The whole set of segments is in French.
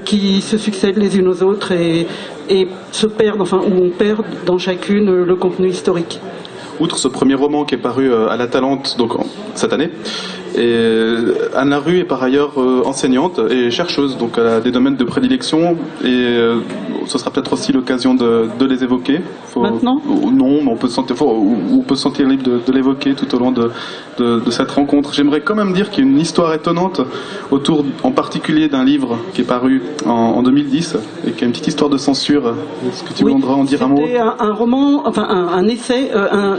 qui se succèdent les unes aux autres et se perdent, enfin, où on perd dans chacune le contenu historique. Outre ce premier roman qui est paru à la Talente donc cette année, et Anne Larue est par ailleurs enseignante et chercheuse, donc elle a des domaines de prédilection et ce sera peut-être aussi l'occasion de les évoquer. Maintenant ? Non, mais on peut se sentir libre de l'évoquer tout au long de cette rencontre. J'aimerais quand même dire qu'il y a une histoire étonnante autour en particulier d'un livre qui est paru en 2010 et qui a une petite histoire de censure. Est-ce que tu voudrais en dire un mot ? C'était un roman, enfin un essai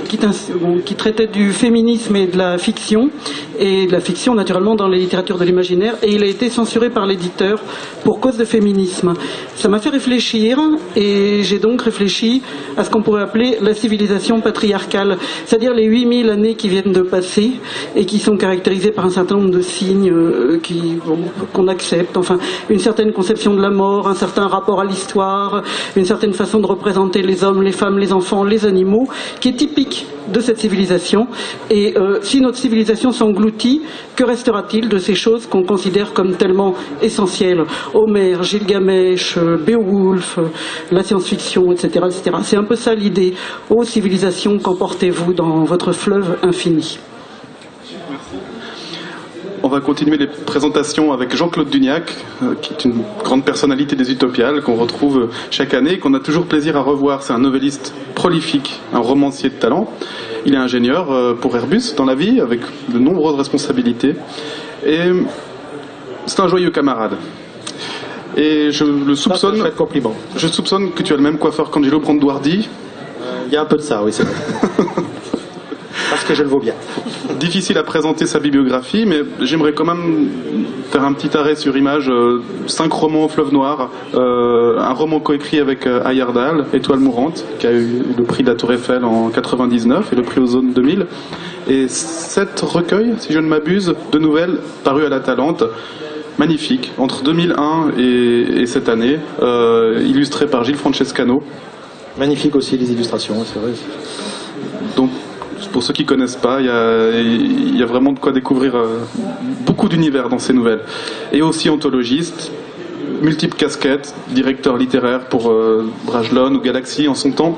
qui traitait du féminisme et de la fiction, et de la fiction naturellement dans les littératures de l'imaginaire, et il a été censuré par l'éditeur pour cause de féminisme. Ça m'a fait réfléchir, et j'ai donc réfléchi à ce qu'on pourrait appeler la civilisation patriarcale, c'est-à-dire les 8000 années qui viennent de passer et qui sont caractérisées par un certain nombre de signes qu'on accepte, enfin une certaine conception de la mort, un certain rapport à l'histoire, une certaine façon de représenter les hommes, les femmes, les enfants, les animaux, qui est typique de cette civilisation. Et si notre civilisation s'engloutit, que restera-t-il de ces choses qu'on considère comme tellement essentielles ? Homère, Gilgamesh, Beowulf, la science-fiction, etc., etc. C'est un peu ça l'idée. Ô civilisation, qu'emportez-vous dans votre fleuve infini ? On va continuer les présentations avec Jean-Claude Dugnac, qui est une grande personnalité des Utopiales, qu'on retrouve chaque année et qu'on a toujours plaisir à revoir. C'est un novelliste prolifique, un romancier de talent. Il est ingénieur pour Airbus dans la vie, avec de nombreuses responsabilités. Et c'est un joyeux camarade. Et je le soupçonne... Ça, compliment. Je soupçonne que tu as le même coiffeur qu'Angelo Branduardi. Il y a un peu de ça, oui, c'est vrai. Parce que je le vaux bien. Difficile à présenter sa bibliographie, mais j'aimerais quand même faire un petit arrêt sur image. 5 romans au fleuve noir, un roman coécrit avec Ayardal, Étoile mourante, qui a eu le prix de la Tour Eiffel en 99 et le prix Ozone 2000, et 7 recueils, si je ne m'abuse, de nouvelles parues à la Talente, magnifiques, entre 2001 et cette année, illustrées par Gilles Francescano. Magnifique aussi les illustrations, c'est vrai. Donc, pour ceux qui ne connaissent pas, il y a vraiment de quoi découvrir beaucoup d'univers dans ces nouvelles. Et aussi anthologiste, multiples casquettes, directeur littéraire pour Brajlon ou Galaxy en son temps.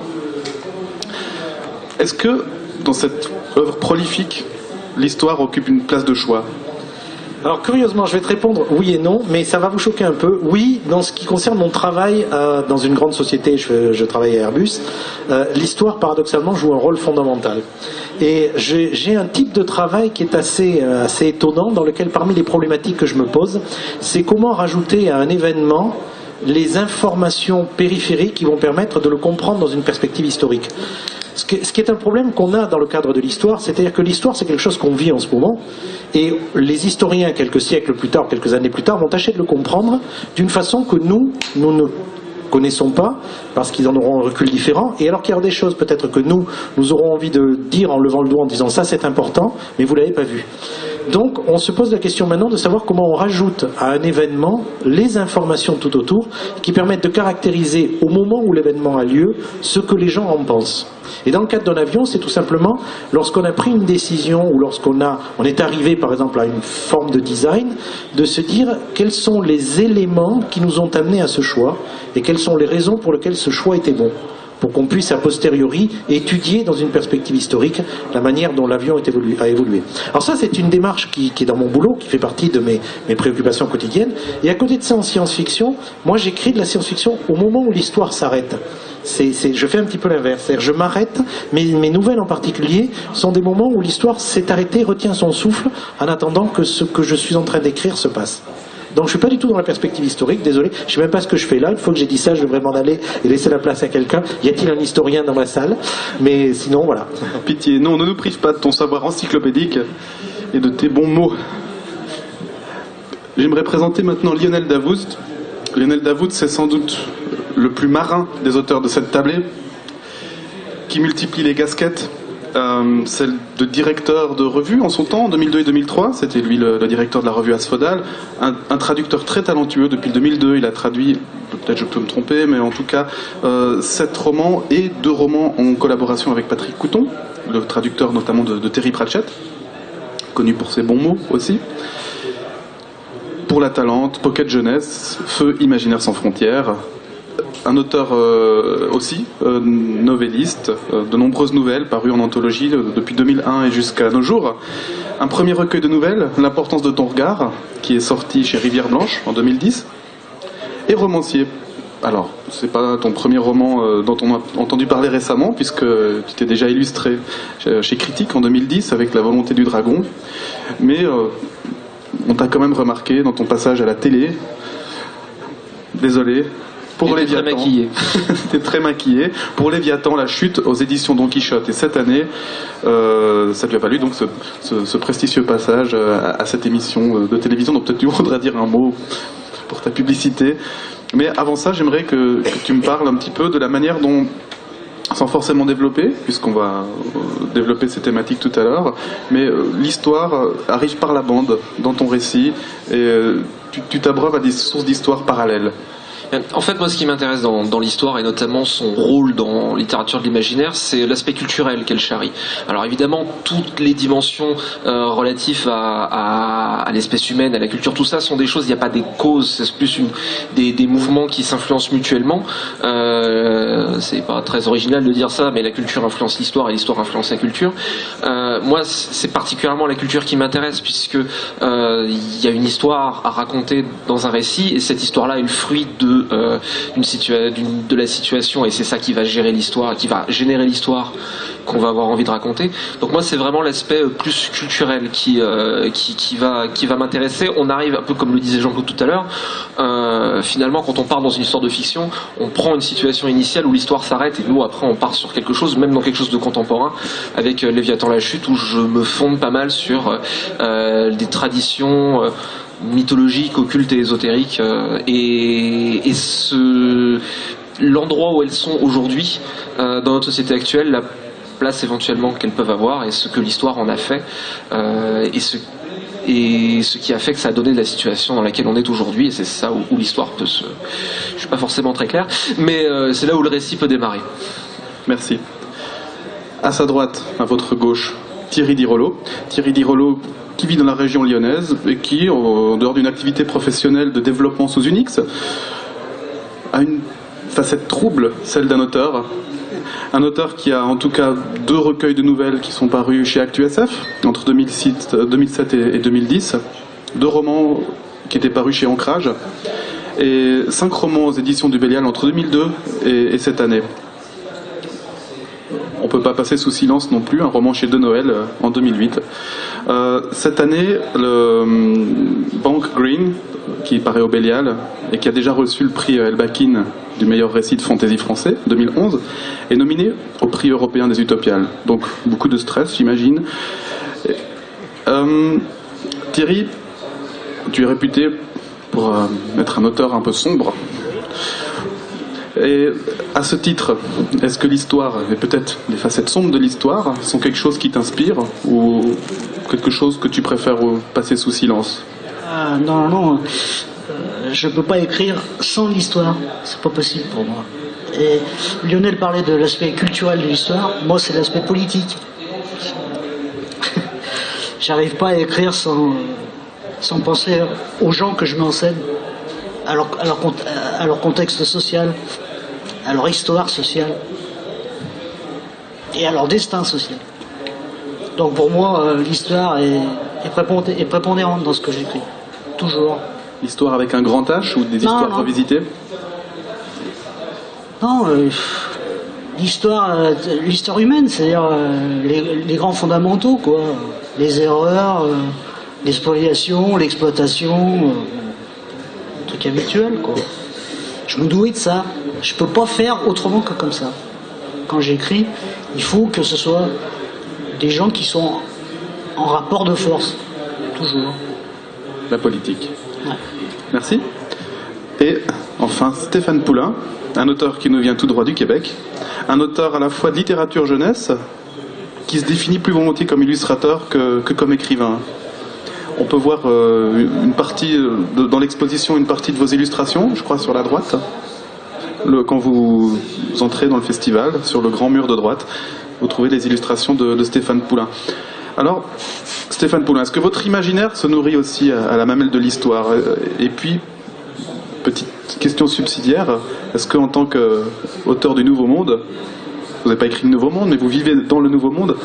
Est-ce que, dans cette œuvre prolifique, l'histoire occupe une place de choix ? Alors curieusement, je vais te répondre oui et non, mais ça va vous choquer un peu. Oui, dans ce qui concerne mon travail dans une grande société, je travaille à Airbus, l'histoire paradoxalement joue un rôle fondamental. Et j'ai un type de travail qui est assez étonnant, dans lequel parmi les problématiques que je me pose, c'est comment rajouter à un événement les informations périphériques qui vont permettre de le comprendre dans une perspective historique. Ce qui est un problème qu'on a dans le cadre de l'histoire, c'est-à-dire que l'histoire c'est quelque chose qu'on vit en ce moment, et les historiens quelques siècles plus tard, quelques années plus tard, vont tâcher de le comprendre d'une façon que nous ne connaissons pas, parce qu'ils en auront un recul différent, et alors qu'il y a des choses peut-être que nous aurons envie de dire en levant le doigt en disant ça c'est important, mais vous l'avez pas vu. Donc on se pose la question maintenant de savoir comment on rajoute à un événement les informations tout autour qui permettent de caractériser au moment où l'événement a lieu ce que les gens en pensent. Et dans le cadre d'un avion, c'est tout simplement lorsqu'on a pris une décision ou lorsqu'on est arrivé par exemple à une forme de design, de se dire quels sont les éléments qui nous ont amenés à ce choix et quelles sont les raisons pour lesquelles ce choix était bon, pour qu'on puisse a posteriori étudier dans une perspective historique la manière dont l'avion a évolué. Alors ça, c'est une démarche qui est dans mon boulot, qui fait partie de mes préoccupations quotidiennes. Et à côté de ça, en science-fiction, moi j'écris de la science-fiction au moment où l'histoire s'arrête. Je fais un petit peu l'inverse, c'est-à-dire je m'arrête, mes nouvelles en particulier sont des moments où l'histoire s'est arrêtée, retient son souffle, en attendant que ce que je suis en train d'écrire se passe. Donc je suis pas du tout dans la perspective historique, désolé, je sais même pas ce que je fais là, une fois que j'ai dit ça, je devrais m'en aller et laisser la place à quelqu'un. Y a-t-il un historien dans la salle? Mais sinon, voilà. Pitié, non, ne nous prive pas de ton savoir encyclopédique et de tes bons mots. J'aimerais présenter maintenant Lionel Davoust. Lionel Davoust, c'est sans doute le plus marin des auteurs de cette tablée, qui multiplie les casquettes. Celle de directeur de revue en son temps, en 2002 et 2003, c'était lui le directeur de la revue Asphodel, un traducteur très talentueux. Depuis 2002, il a traduit, peut-être je peux me tromper, mais en tout cas 7 romans et 2 romans en collaboration avec Patrick Couton, le traducteur notamment de Terry Pratchett, connu pour ses bons mots aussi. Pour la Talente, Pocket Jeunesse, Feu Imaginaire sans frontières. Un auteur aussi, novelliste, de nombreuses nouvelles parues en anthologie depuis 2001 et jusqu'à nos jours. Un premier recueil de nouvelles, L'importance de ton regard, qui est sorti chez Rivière Blanche en 2010. Et romancier. Alors, c'est pas ton premier roman dont on a entendu parler récemment, puisque tu t'es déjà illustré chez Critique en 2010 avec La volonté du dragon. Mais on t'a quand même remarqué dans ton passage à la télé. Désolé. Pour Léviathan. Très maquillé. T'es très maquillé. Pour Léviathan, La chute aux éditions Don Quichotte. Et cette année, ça lui a valu donc ce prestigieux passage à cette émission de télévision. Donc peut-être tu voudrais dire un mot pour ta publicité. Mais avant ça, j'aimerais que tu me parles un petit peu de la manière dont, sans forcément développer, puisqu'on va développer ces thématiques tout à l'heure, mais l'histoire arrive par la bande dans ton récit, et tu t'abreuves à des sources d'histoire parallèles. En fait, moi, ce qui m'intéresse dans l'histoire, et notamment son rôle dans la littérature de l'imaginaire, c'est l'aspect culturel qu'elle charrie. Alors évidemment, toutes les dimensions relatives à l'espèce humaine, à la culture, tout ça sont des choses, il n'y a pas des causes, c'est plus des mouvements qui s'influencent mutuellement. C'est pas très original de dire ça, mais la culture influence l'histoire et l'histoire influence la culture. Moi, c'est particulièrement la culture qui m'intéresse, puisque il y a une histoire à raconter dans un récit, et cette histoire-là est le fruit de la situation, et c'est ça qui va gérer l'histoire, qui va générer l'histoire qu'on va avoir envie de raconter. Donc moi, c'est vraiment l'aspect plus culturel qui va m'intéresser. On arrive un peu comme le disait Jean-Claude tout à l'heure, finalement quand on part dans une histoire de fiction, on prend une situation initiale où l'histoire s'arrête, et nous après on part sur quelque chose, même dans quelque chose de contemporain, avec Léviathan la chute, où je me fonde pas mal sur des traditions mythologiques, occultes et ésotériques, et l'endroit où elles sont aujourd'hui dans notre société actuelle, la place éventuellement qu'elles peuvent avoir, et ce que l'histoire en a fait, et ce qui a fait que ça a donné la situation dans laquelle on est aujourd'hui, et c'est ça où l'histoire peut se... Je suis pas forcément très clair, mais c'est là où le récit peut démarrer. Merci. À sa droite, à votre gauche, Thierry Dirolo. Thierry Dirolo, qui vit dans la région lyonnaise et qui, en dehors d'une activité professionnelle de développement sous Unix, a une facette trouble, celle d'un auteur. Un auteur qui a en tout cas 2 recueils de nouvelles qui sont parus chez ActuSF entre 2007 et 2010, 2 romans qui étaient parus chez Ancrage, et 5 romans aux éditions du Bélial entre 2002 et cette année. On peut pas passer sous silence non plus un roman chez De Noël en 2008. Cette année, le Bank Green, qui paraît au Bélial et qui a déjà reçu le prix Elbakin du meilleur récit de fantasy français 2011, est nominé au prix européen des Utopiales. Donc beaucoup de stress, j'imagine. Thierry, tu es réputé pour être un auteur un peu sombre. Et à ce titre, est-ce que l'histoire, et peut-être les facettes sombres de l'histoire, sont quelque chose qui t'inspire, ou quelque chose que tu préfères passer sous silence? Non, je peux pas écrire sans l'histoire, c'est pas possible pour moi. Et Lionel parlait de l'aspect culturel de l'histoire, moi c'est l'aspect politique. J'arrive pas à écrire sans penser aux gens que je mets en scène, à leur contexte social, à leur histoire sociale et à leur destin social. Donc pour moi, l'histoire est prépondérante dans ce que j'écris, toujours. L'histoire avec un grand H ou des histoires revisitées? Non, l'histoire humaine, c'est-à-dire les grands fondamentaux, quoi. Les erreurs, l'expoliation, l'exploitation, truc habituel, quoi. Je me douais de ça. Je peux pas faire autrement que comme ça. Quand j'écris, il faut que ce soit des gens qui sont en rapport de force, toujours. La politique. Ouais. Merci. Et enfin, Stéphane Poulain, un auteur qui nous vient tout droit du Québec, un auteur à la fois de littérature jeunesse, qui se définit plus volontiers comme illustrateur que comme écrivain. On peut voir une partie, dans l'exposition, une partie de vos illustrations, je crois sur la droite. Quand vous entrez dans le festival, sur le grand mur de droite, vous trouvez les illustrations de Stéphane Poulain. Alors, Stéphane Poulin, est-ce que votre imaginaire se nourrit aussi à la mamelle de l'histoire? Et puis, petite question subsidiaire, est-ce qu'en tant qu'auteur du Nouveau Monde, vous n'avez pas écrit le Nouveau Monde, mais vous vivez dans le Nouveau Monde,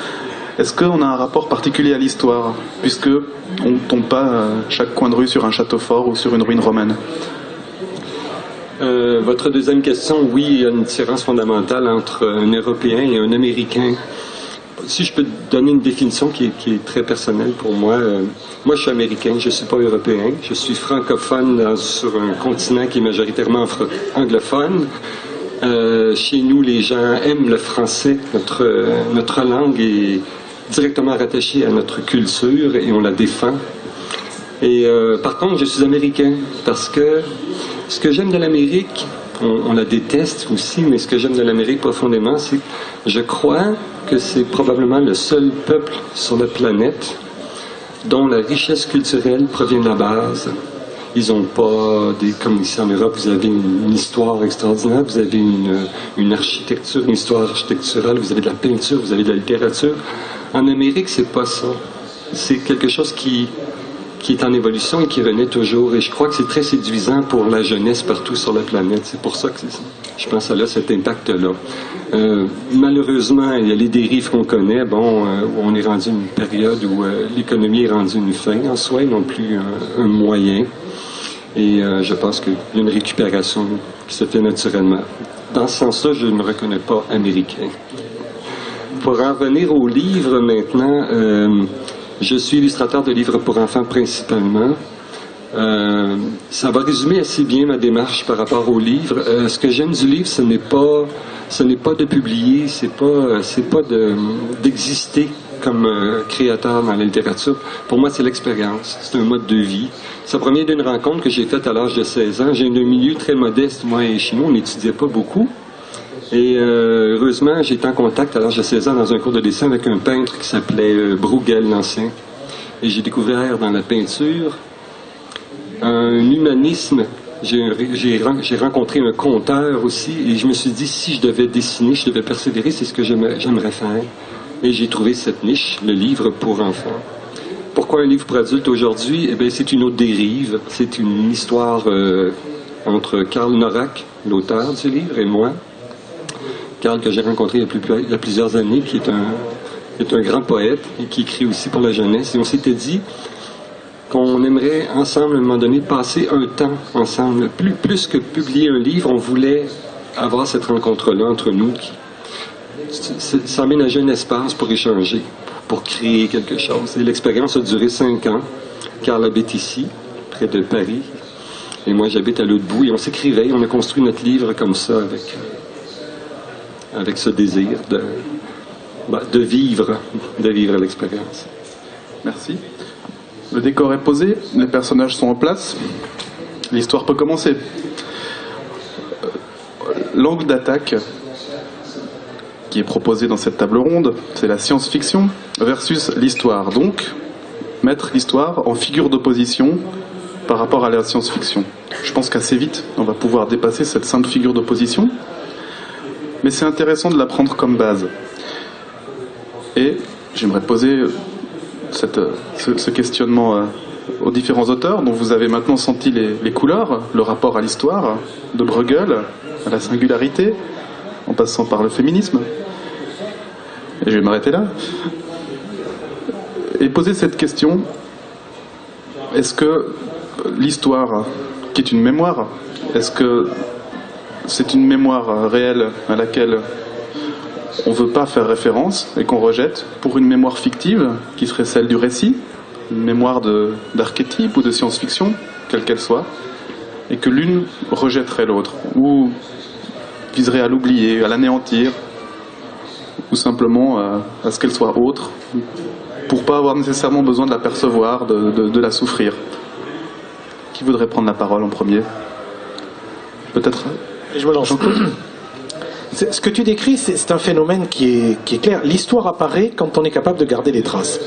est-ce qu'on a un rapport particulier à l'histoire, puisque on ne tombe pas chaque coin de rue sur un château fort ou sur une ruine romaine? Votre deuxième question, oui, il y a une différence fondamentale entre un Européen et un Américain. Si je peux donner une définition qui est très personnelle pour moi, moi je suis américain, je ne suis pas européen, je suis francophone sur un continent qui est majoritairement anglophone. Chez nous, les gens aiment le français, notre langue est directement rattachée à notre culture et on la défend. Et par contre, je suis américain parce que ce que j'aime de l'Amérique, on la déteste aussi, mais ce que j'aime de l'Amérique profondément, c'est que je crois que c'est probablement le seul peuple sur la planète dont la richesse culturelle provient de la base. Ils n'ont pas, comme ici en Europe, vous avez une histoire extraordinaire, vous avez une architecture, une histoire architecturale, vous avez de la peinture, vous avez de la littérature. En Amérique, c'est pas ça. C'est quelque chose qui est en évolution et qui renaît toujours. Et je crois que c'est très séduisant pour la jeunesse partout sur la planète. C'est pour ça que je pense que ça a cet impact-là. Malheureusement, il y a les dérives qu'on connaît. Bon, où on est rendu une période où l'économie est rendue une fin en soi, et non plus un moyen. Et je pense qu'il y a une récupération qui se fait naturellement. Dans ce sens-là, je ne me reconnais pas américain. Pour en revenir au livre maintenant, je suis illustrateur de livres pour enfants principalement. Ça va résumer assez bien ma démarche par rapport au livre. Ce que j'aime du livre, ce n'est pas de publier, c'est pas d'exister comme créateur dans la littérature. Pour moi, c'est l'expérience. C'est un mode de vie. Ça provient d'une rencontre que j'ai faite à l'âge de 16 ans. J'ai un milieu très modeste. Moi et chez nous, on n'étudiait pas beaucoup. Et heureusement, j'ai été en contact à l'âge de 16 ans dans un cours de dessin avec un peintre qui s'appelait Bruegel, l'ancien. Et j'ai découvert dans la peinture un humanisme. J'ai rencontré un conteur aussi et je me suis dit, si je devais dessiner, je devais persévérer, c'est ce que j'aimerais faire. Et j'ai trouvé cette niche, le livre pour enfants. Pourquoi un livre pour adultes aujourd'hui? Eh bien, c'est une autre dérive. C'est une histoire entre Karl Norak, l'auteur du livre, et moi. Karl, que j'ai rencontré il y a plusieurs années, qui est un grand poète et qui écrit aussi pour la jeunesse. Et on s'était dit qu'on aimerait ensemble, à un moment donné, passer un temps ensemble. Plus que publier un livre, on voulait avoir cette rencontre-là entre nous. Ça aménageait un espace pour échanger, pour créer quelque chose. Et l'expérience a duré 5 ans. Karl habite ici, près de Paris. Et moi, j'habite à l'autre bout. Et on s'écrivait, on a construit notre livre comme ça, avec ce désir de vivre l'expérience. Merci. Le décor est posé, les personnages sont en place, l'histoire peut commencer. L'angle d'attaque qui est proposé dans cette table ronde, c'est la science-fiction versus l'histoire. Donc, mettre l'histoire en figure d'opposition par rapport à la science-fiction. Je pense qu'assez vite, on va pouvoir dépasser cette simple figure d'opposition. Mais c'est intéressant de la prendre comme base. Et j'aimerais poser ce questionnement aux différents auteurs, dont vous avez maintenant senti les couleurs, le rapport à l'histoire, de Bruegel à la singularité, en passant par le féminisme. Et je vais m'arrêter là. Et poser cette question, est-ce que l'histoire, qui est une mémoire, est-ce que c'est une mémoire réelle à laquelle on ne veut pas faire référence et qu'on rejette pour une mémoire fictive qui serait celle du récit, une mémoire d'archétype ou de science-fiction, quelle qu'elle soit, et que l'une rejetterait l'autre, ou viserait à l'oublier, à l'anéantir, ou simplement à ce qu'elle soit autre, pour pas avoir nécessairement besoin de la percevoir, de la souffrir. Qui voudrait prendre la parole en premier? Peut-être. Je me lance. Ce que tu décris, c'est un phénomène qui est clair. L'histoire apparaît quand on est capable de garder les traces.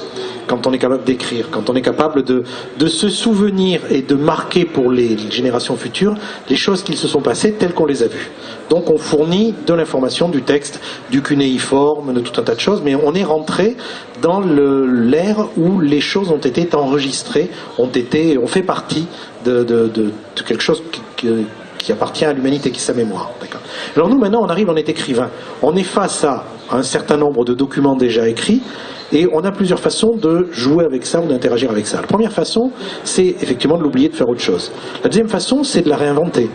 quand on est capable d'écrire, quand on est capable de se souvenir et de marquer pour les générations futures les choses qui se sont passées telles qu'on les a vues. Donc on fournit de l'information, du texte, du cunéiforme, de tout un tas de choses, mais on est rentré dans l'ère où les choses ont été enregistrées, on fait partie de quelque chose qui appartient à l'humanité, qui est sa mémoire. D'accord. Alors nous maintenant on arrive, on est écrivain, on est face à un certain nombre de documents déjà écrits, et on a plusieurs façons de jouer avec ça ou d'interagir avec ça. La première façon, c'est effectivement de l'oublier, de faire autre chose. La deuxième façon, c'est de la réinventer.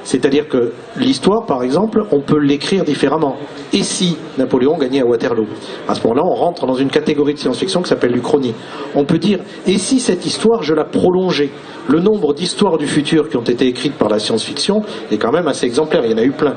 C'est-à-dire que l'histoire, par exemple, on peut l'écrire différemment. Et si Napoléon gagnait à Waterloo? À ce moment-là, on rentre dans une catégorie de science-fiction qui s'appelle l'Uchronie. On peut dire, et si cette histoire, je la prolongeais? Le nombre d'histoires du futur qui ont été écrites par la science-fiction est quand même assez exemplaire, il y en a eu plein.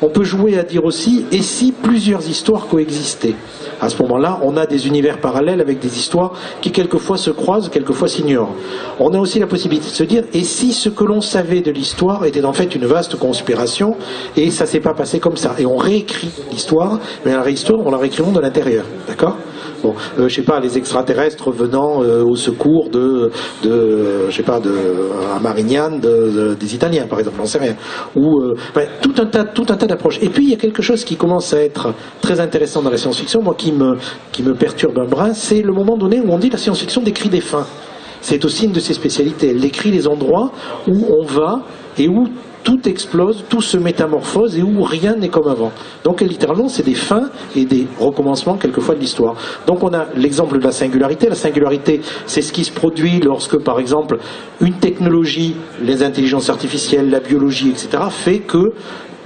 On peut jouer à dire aussi, et si plusieurs histoires coexistaient? À ce moment-là, on a des univers parallèles avec des histoires qui quelquefois se croisent, quelquefois s'ignorent. On a aussi la possibilité de se dire, et si ce que l'on savait de l'histoire était en fait une vaste conspiration, et ça s'est pas passé comme ça? Et on réécrit l'histoire, mais la réhistoire, on la réécrivons de l'intérieur. D'accord? Bon, je sais pas, les extraterrestres venant au secours à Marignane des Italiens, par exemple, j'en sais rien. Ou tout un tas d'approches. Et puis il y a quelque chose qui commence à être très intéressant dans la science-fiction, moi qui me perturbe un brin, c'est le moment donné où on dit la science-fiction décrit des fins. C'est aussi une de ses spécialités. Elle décrit les endroits où on va et où tout explose, tout se métamorphose et où rien n'est comme avant. Donc littéralement, c'est des fins et des recommencements quelquefois de l'histoire. Donc on a l'exemple de la singularité. La singularité, c'est ce qui se produit lorsque, par exemple, une technologie, les intelligences artificielles, la biologie, etc., fait que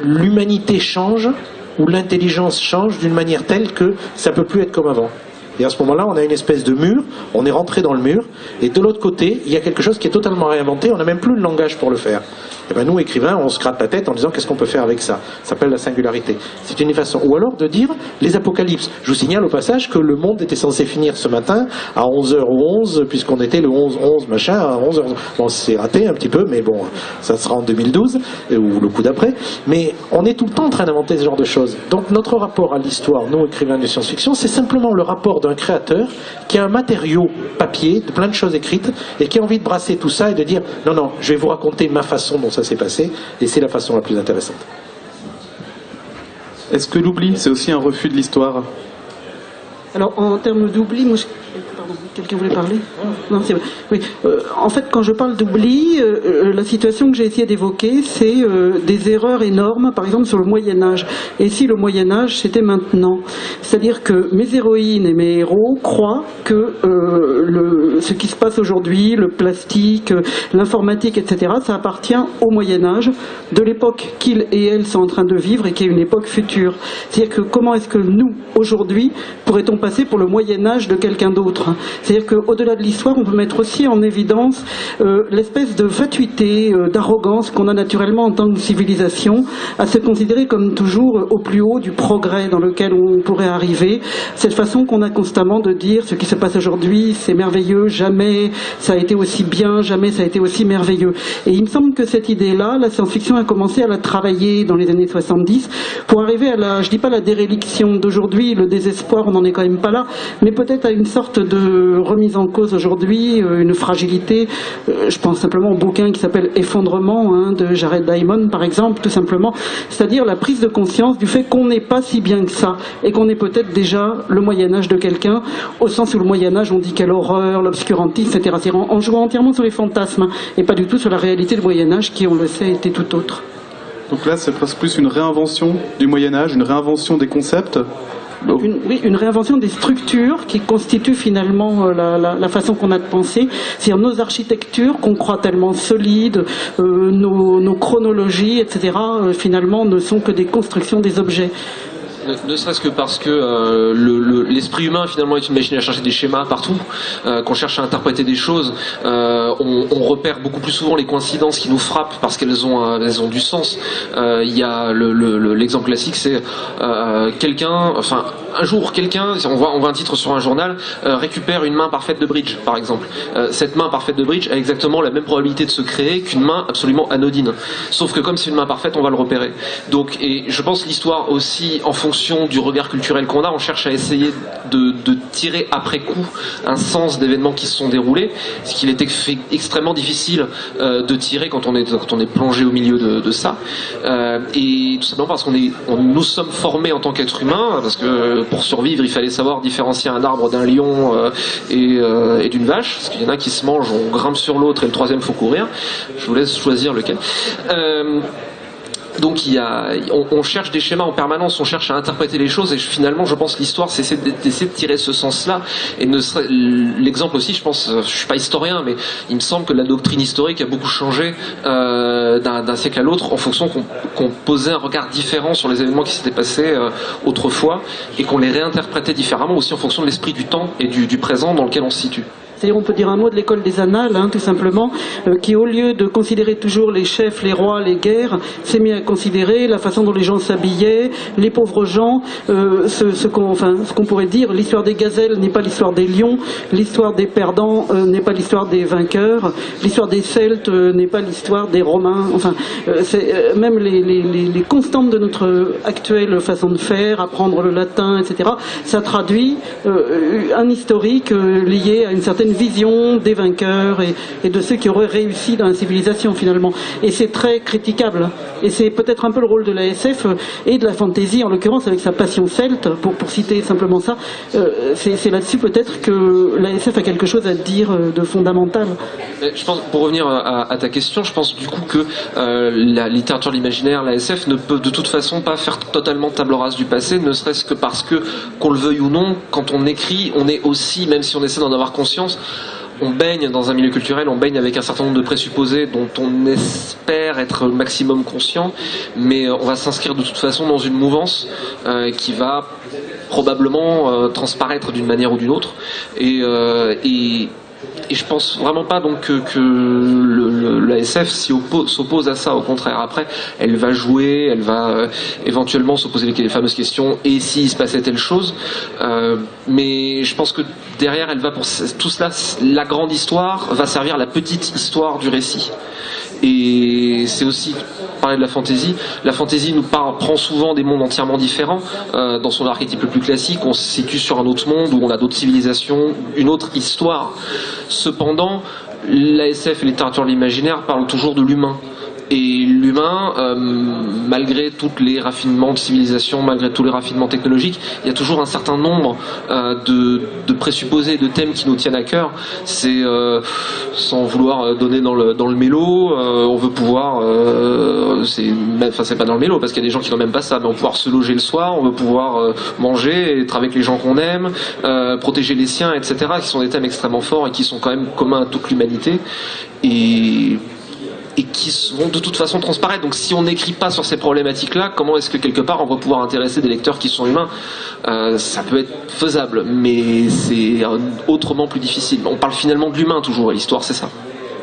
l'humanité change ou l'intelligence change d'une manière telle que ça ne peut plus être comme avant. Et à ce moment-là, on a une espèce de mur, on est rentré dans le mur, et de l'autre côté, il y a quelque chose qui est totalement réinventé, on n'a même plus le langage pour le faire. Et bien nous, écrivains, on se gratte la tête en disant qu'est-ce qu'on peut faire avec ça? Ça s'appelle la singularité. C'est une façon. Ou alors de dire les apocalypses. Je vous signale au passage que le monde était censé finir ce matin à 11h11, puisqu'on était le 11 machin, à 11h. Bon, c'est raté un petit peu, mais bon, ça sera en 2012, ou le coup d'après. Mais on est tout le temps en train d'inventer ce genre de choses. Donc notre rapport à l'histoire, nous, écrivains de science-fiction, c'est simplement le rapport d'un créateur qui a un matériau papier, de plein de choses écrites, et qui a envie de brasser tout ça et de dire non, je vais vous raconter ma façon dont ça s'est passé, et c'est la façon la plus intéressante. Est-ce que l'oubli, c'est aussi un refus de l'histoire? Alors, en termes d'oubli, moi, pardon, quelqu'un voulait parler? Non, c'est vrai. Oui. En fait, quand je parle d'oubli, la situation que j'ai essayé d'évoquer, c'est des erreurs énormes, par exemple sur le Moyen-Âge. Et si le Moyen-Âge, c'était maintenant? C'est-à-dire que mes héroïnes et mes héros croient que ce qui se passe aujourd'hui, le plastique, l'informatique, etc., ça appartient au Moyen-Âge, de l'époque qu'ils et elles sont en train de vivre et qui est une époque future. C'est-à-dire que comment est-ce que nous, aujourd'hui, pourrait-on passer pour le Moyen-Âge de quelqu'un d'autre? C'est-à-dire qu'au-delà de l'histoire, on peut mettre aussi en évidence l'espèce de fatuité, d'arrogance qu'on a naturellement en tant que civilisation, à se considérer comme toujours au plus haut du progrès dans lequel on pourrait arriver. Cette façon qu'on a constamment de dire ce qui se passe aujourd'hui, c'est merveilleux, jamais ça a été aussi bien, jamais ça a été aussi merveilleux. Et il me semble que cette idée-là, la science-fiction a commencé à la travailler dans les années 70 pour arriver à la, je dis pas la déréliction d'aujourd'hui, le désespoir, on n'en est quand même pas là, mais peut-être à une sorte de remise en cause aujourd'hui, une fragilité. Je pense simplement au bouquin qui s'appelle Effondrement, de Jared Diamond par exemple, tout simplement, c'est-à-dire la prise de conscience du fait qu'on n'est pas si bien que ça et qu'on est peut-être déjà le Moyen-Âge de quelqu'un, au sens où le Moyen-Âge on dit quelle horreur, l'obscurantisme, etc. C'est en jouant entièrement sur les fantasmes et pas du tout sur la réalité du Moyen-Âge qui, on le sait, était tout autre. Donc là, c'est presque plus une réinvention du Moyen-Âge, une réinvention des concepts. Une réinvention des structures qui constituent finalement la façon qu'on a de penser. C'est-à-dire nos architectures qu'on croit tellement solides, nos chronologies, etc., finalement ne sont que des constructions des objets. Ne serait-ce que parce que l'esprit humain finalement est une machine à chercher des schémas partout, qu'on cherche à interpréter des choses, on repère beaucoup plus souvent les coïncidences qui nous frappent parce qu'elles ont du sens. Il y a l'exemple classique, c'est quelqu'un, enfin un jour quelqu'un, on voit un titre sur un journal, récupère une main parfaite de bridge, par exemple. Cette main parfaite de bridge a exactement la même probabilité de se créer qu'une main absolument anodine. Sauf que comme c'est une main parfaite, on va le repérer. Donc, et je pense l'histoire aussi, en fonction du regard culturel qu'on a, on cherche à essayer de tirer après coup un sens d'événements qui se sont déroulés, ce qu'il était extrêmement difficile de tirer quand on est plongé au milieu de ça. Et tout simplement parce nous sommes formés en tant qu'être humain, parce que pour survivre, il fallait savoir différencier un arbre d'un lion et d'une vache, parce qu'il y en a qui se mangent, on grimpe sur l'autre et le troisième faut courir. Je vous laisse choisir lequel. Donc on cherche des schémas en permanence, on cherche à interpréter les choses, et finalement je pense que l'histoire c'est d'essayer de tirer ce sens-là. Et l'exemple aussi, je pense, je suis pas historien, mais il me semble que la doctrine historique a beaucoup changé d'un siècle à l'autre en fonction qu'on posait un regard différent sur les événements qui s'étaient passés autrefois, et qu'on les réinterprétait différemment aussi en fonction de l'esprit du temps et du présent dans lequel on se situe. C'est-à-dire, on peut dire un mot de l'école des annales, tout simplement, qui au lieu de considérer toujours les chefs, les rois, les guerres, s'est mis à considérer la façon dont les gens s'habillaient, les pauvres gens, ce qu'on pourrait dire, l'histoire des gazelles n'est pas l'histoire des lions, l'histoire des perdants n'est pas l'histoire des vainqueurs, l'histoire des Celtes n'est pas l'histoire des Romains, même les constantes de notre actuelle façon de faire, apprendre le latin, etc., ça traduit un historique lié à une certaine vision des vainqueurs et de ceux qui auraient réussi dans la civilisation finalement. Et c'est très critiquable. Et c'est peut-être un peu le rôle de la SF et de la fantasy, en l'occurrence avec sa passion celte, pour citer simplement ça. C'est là-dessus peut-être que la SF a quelque chose à dire de fondamental. Je pense, pour revenir à ta question, je pense du coup que la littérature de l'imaginaire, la SF, ne peut de toute façon pas faire totalement table rase du passé, ne serait-ce que parce que, qu'on le veuille ou non, quand on écrit, on est aussi, même si on essaie d'en avoir conscience, on baigne dans un milieu culturel, on baigne avec un certain nombre de présupposés dont on espère être au maximum conscient, mais on va s'inscrire de toute façon dans une mouvance qui va probablement transparaître d'une manière ou d'une autre, et je pense vraiment pas donc que la SF s'oppose à ça. Au contraire, après, elle va jouer, elle va éventuellement se poser les fameuses questions, et s'il se passait telle chose, mais je pense que derrière, elle va pour tout cela, la grande histoire va servir la petite histoire du récit. Et c'est aussi parler de la fantaisie. La fantaisie prend souvent des mondes entièrement différents. Dans son archétype le plus classique, on se situe sur un autre monde où on a d'autres civilisations, une autre histoire. Cependant, la SF et la littérature de l'imaginaire parlent toujours de l'humain. Et l'humain, malgré tous les raffinements de civilisation, malgré tous les raffinements technologiques, il y a toujours un certain nombre de présupposés, de thèmes qui nous tiennent à cœur. C'est, sans vouloir donner dans le mélo, on veut pouvoir, c'est pas dans le mélo, parce qu'il y a des gens qui n'ont même pas ça, mais on veut pouvoir se loger le soir, on veut pouvoir manger, être avec les gens qu'on aime, protéger les siens, etc., qui sont des thèmes extrêmement forts et qui sont quand même communs à toute l'humanité. Et qui vont de toute façon transparaître. Donc si on n'écrit pas sur ces problématiques-là, comment est-ce que quelque part on va pouvoir intéresser des lecteurs qui sont humains ? Ça peut être faisable, mais c'est autrement plus difficile. On parle finalement de l'humain toujours, et l'histoire c'est ça.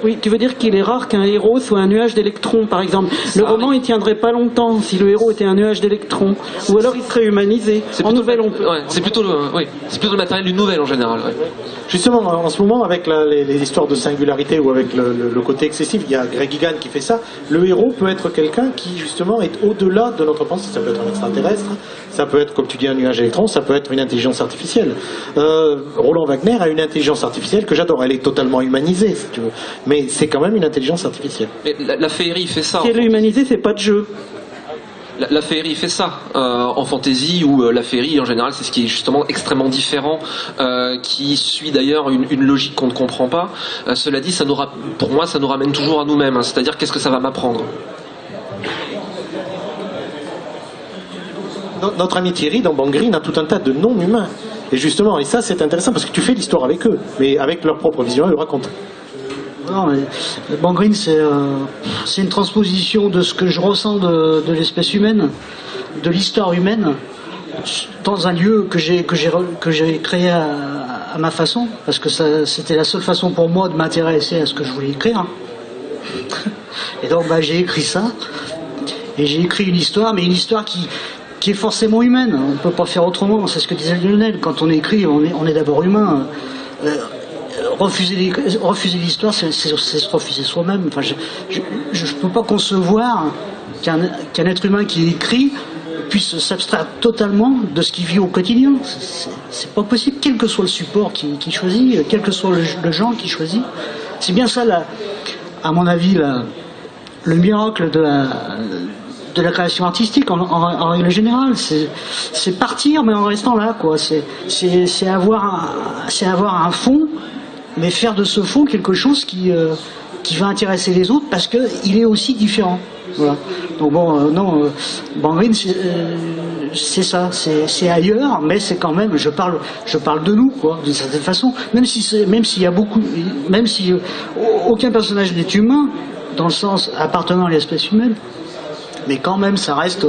Oui, tu veux dire qu'il est rare qu'un héros soit un nuage d'électrons, par exemple. Le roman, il tiendrait pas longtemps si le héros était un nuage d'électrons. Ou alors il serait humanisé. En nouvelle, on peut... c'est plutôt le matériel d'une nouvelle en général. Ouais. Justement, en ce moment, avec les histoires de singularité ou avec le côté excessif, il y a Greg Egan qui fait ça. Le héros peut être quelqu'un qui, justement, est au-delà de notre pensée. Ça peut être un extraterrestre, ça peut être, comme tu dis, un nuage d'électrons, ça peut être une intelligence artificielle. Roland Wagner a une intelligence artificielle que j'adore. Elle est totalement humanisée, si tu veux. Mais c'est quand même une intelligence artificielle. Mais la féerie fait ça. Si elle est humanisée, c'est pas de jeu. La féerie fait ça en fantasy, où la féerie en général c'est ce qui est justement extrêmement différent, qui suit d'ailleurs une logique qu'on ne comprend pas. Cela dit, pour moi ça nous ramène toujours à nous-mêmes, hein, c'est-à-dire qu'est-ce que ça va m'apprendre. Notre ami Thierry dans Bang Green a tout un tas de non-humains. Et justement, et ça c'est intéressant parce que tu fais l'histoire avec eux, mais avec leur propre vision, ils le racontent. Non, mais Bang Green, c'est une transposition de ce que je ressens de l'espèce humaine, de l'histoire humaine, dans un lieu que j'ai créé à ma façon, parce que c'était la seule façon pour moi de m'intéresser à ce que je voulais écrire. Et donc j'ai écrit ça, et j'ai écrit une histoire, mais une histoire qui est forcément humaine. On ne peut pas faire autrement. C'est ce que disait Lionel. Quand on écrit, on est d'abord humain. Refuser l'histoire, c'est se refuser soi-même. Enfin, je ne peux pas concevoir qu'un être humain qui écrit puisse s'abstraire totalement de ce qu'il vit au quotidien. C'est pas possible, quel que soit le support qu'il choisit, quel que soit le genre qu'il choisit. C'est bien ça, à mon avis, le miracle de la création artistique en règle générale. C'est partir, mais en restant là, quoi. C'est avoir un fond, mais faire de ce fond quelque chose qui va intéresser les autres parce qu'il est aussi différent. Voilà. Donc Bangreen, c'est ça, c'est ailleurs, mais c'est quand même, je parle de nous, quoi, d'une certaine façon, même si aucun personnage n'est humain, dans le sens appartenant à l'espèce humaine, mais quand même, ça reste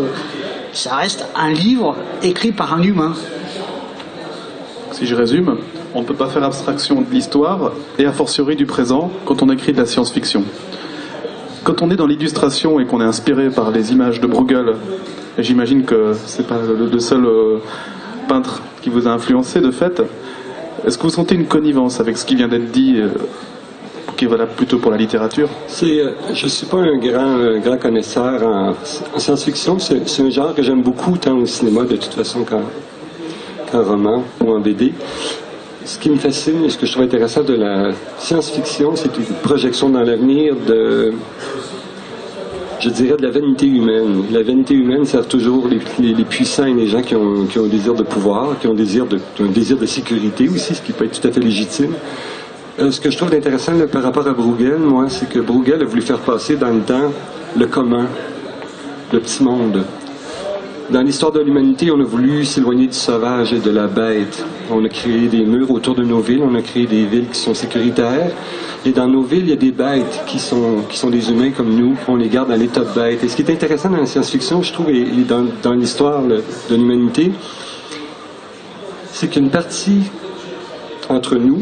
un livre écrit par un humain. Si je résume, on ne peut pas faire abstraction de l'histoire, et a fortiori du présent, quand on écrit de la science-fiction. Quand on est dans l'illustration et qu'on est inspiré par les images de Bruegel, et j'imagine que c'est pas le seul peintre qui vous a influencé de fait, est-ce que vous sentez une connivence avec ce qui vient d'être dit, qui est valable plutôt pour la littérature? Je ne suis pas un grand connaisseur en science-fiction. C'est un genre que j'aime beaucoup, tant au cinéma de toute façon qu'en roman ou en BD. Ce qui me fascine et ce que je trouve intéressant de la science-fiction, c'est une projection dans l'avenir je dirais, de la vanité humaine. La vanité humaine sert toujours les puissants et les gens qui ont un désir de pouvoir, qui ont un désir de sécurité aussi, ce qui peut être tout à fait légitime. Ce que je trouve intéressant par rapport à Bruegel, moi, c'est que Bruegel a voulu faire passer dans le temps le commun, le petit monde. Dans l'histoire de l'humanité, on a voulu s'éloigner du sauvage et de la bête. On a créé des murs autour de nos villes, on a créé des villes qui sont sécuritaires. Et dans nos villes, il y a des bêtes qui sont des humains comme nous. On les garde dans l'état de bêtes. Et ce qui est intéressant dans la science-fiction, je trouve, et dans l'histoire de l'humanité, c'est qu'une partie entre nous,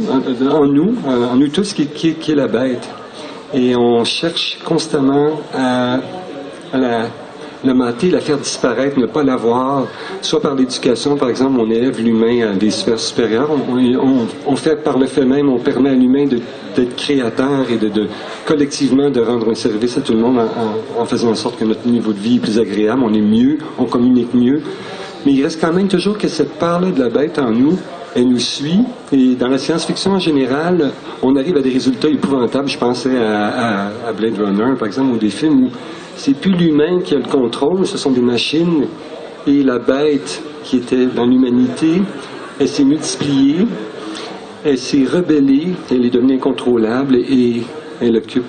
en nous tous, qui est la bête. Et on cherche constamment à la mater, la faire disparaître, ne pas la voir, soit par l'éducation, par exemple, on élève l'humain à des sphères supérieures, on fait par le fait même, on permet à l'humain d'être créateur et collectivement de rendre un service à tout le monde en faisant en sorte que notre niveau de vie est plus agréable, on est mieux, on communique mieux, mais il reste quand même toujours que cette part-là de la bête en nous, elle nous suit, et dans la science-fiction en général, on arrive à des résultats épouvantables. Je pensais à Blade Runner, par exemple, ou des films où c'est plus l'humain qui a le contrôle, ce sont des machines, et la bête qui était dans l'humanité, elle s'est multipliée, elle s'est rebellée, elle est devenue incontrôlable, et elle occupe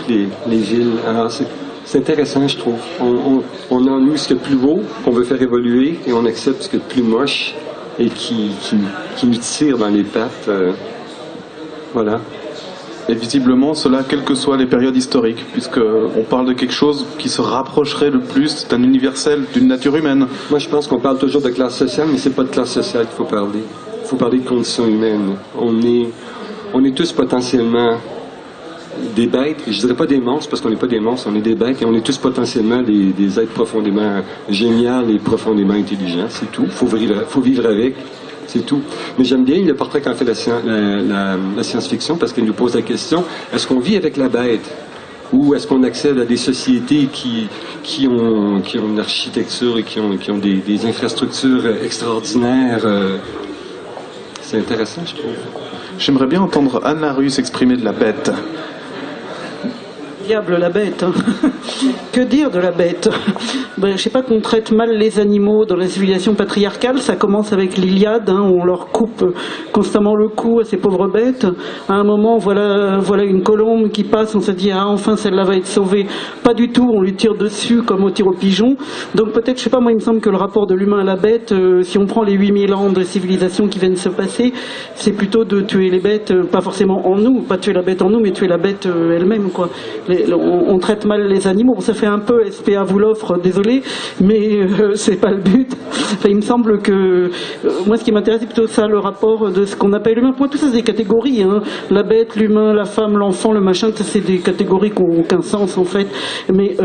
les villes. Alors c'est intéressant, je trouve. On a en nous ce qui est plus beau, qu'on veut faire évoluer, et on accepte ce qui est plus moche, et qui nous tire dans les pattes. Voilà. Et visiblement, cela, quelles que soient les périodes historiques, puisqu'on parle de quelque chose qui se rapprocherait le plus d'un universel, d'une nature humaine. Moi, je pense qu'on parle toujours de classe sociale, mais c'est pas de classe sociale qu'il faut parler. Il faut parler de conditions humaines. On est tous potentiellement des bêtes, je dirais pas des monstres, parce qu'on n'est pas des monstres, on est des bêtes, et on est tous potentiellement des êtres profondément géniaux et profondément intelligents, c'est tout. Faut vivre avec. C'est tout. Mais j'aime bien le portrait qu'en fait la science-fiction parce qu'elle nous pose la question, est-ce qu'on vit avec la bête? Ou est-ce qu'on accède à des sociétés qui ont une architecture et qui ont des infrastructures extraordinaires? C'est intéressant, je trouve. J'aimerais bien entendre Anne Larue s'exprimer de la bête. Diable, la bête. Hein. Que dire de la bête? Je sais pas qu'on traite mal les animaux dans la civilisation patriarcale. Ça commence avec l'Iliade, hein, où on leur coupe constamment le cou à ces pauvres bêtes. À un moment, voilà une colombe qui passe, on se dit ah enfin celle-là va être sauvée. Pas du tout, on lui tire dessus comme au tir au pigeon. Donc peut-être, je sais pas, moi il me semble que le rapport de l'humain à la bête, si on prend les 8000 ans de civilisation qui viennent de se passer, c'est plutôt de tuer les bêtes, pas forcément en nous, pas tuer la bête en nous, mais tuer la bête elle-même, quoi. on traite mal les animaux. Bon, ça fait un peu SPA vous l'offre, désolé, mais c'est pas le but. Enfin, il me semble que moi, ce qui m'intéresse, c'est plutôt ça, le rapport de ce qu'on appelle l'humain. Pour moi, tout ça, c'est des catégories. Hein. La bête, l'humain, la femme, l'enfant, le machin, ça, c'est des catégories qui n'ont aucun sens en fait, mais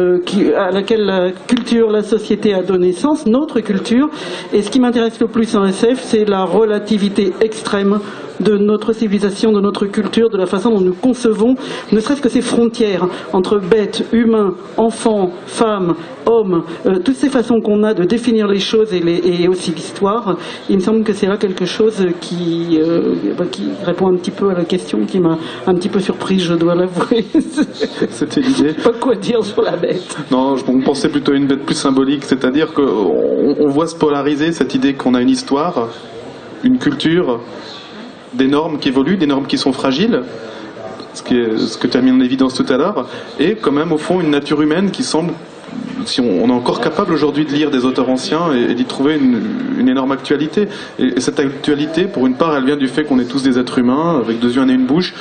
à laquelle la culture, la société a donné sens, notre culture. Et ce qui m'intéresse le plus en SF, c'est la relativité extrême de notre civilisation, de notre culture, de la façon dont nous concevons, ne serait-ce que ces frontières entre bêtes, humains, enfants, femmes, hommes, toutes ces façons qu'on a de définir les choses et aussi l'histoire. Il me semble que c'est là quelque chose qui répond un petit peu à la question qui m'a un petit peu surprise, je dois l'avouer. C'était l'idée. Pas quoi dire sur la bête. Non, on pensait plutôt à une bête plus symbolique, c'est-à-dire qu'on voit se polariser cette idée qu'on a une histoire, une culture, des normes qui évoluent, des normes qui sont fragiles, ce que tu as mis en évidence tout à l'heure, et quand même au fond une nature humaine qui semble, si on est encore capable aujourd'hui de lire des auteurs anciens et d'y trouver une énorme actualité. Et cette actualité, pour une part, elle vient du fait qu'on est tous des êtres humains, avec 2 yeux, un nez, une bouche,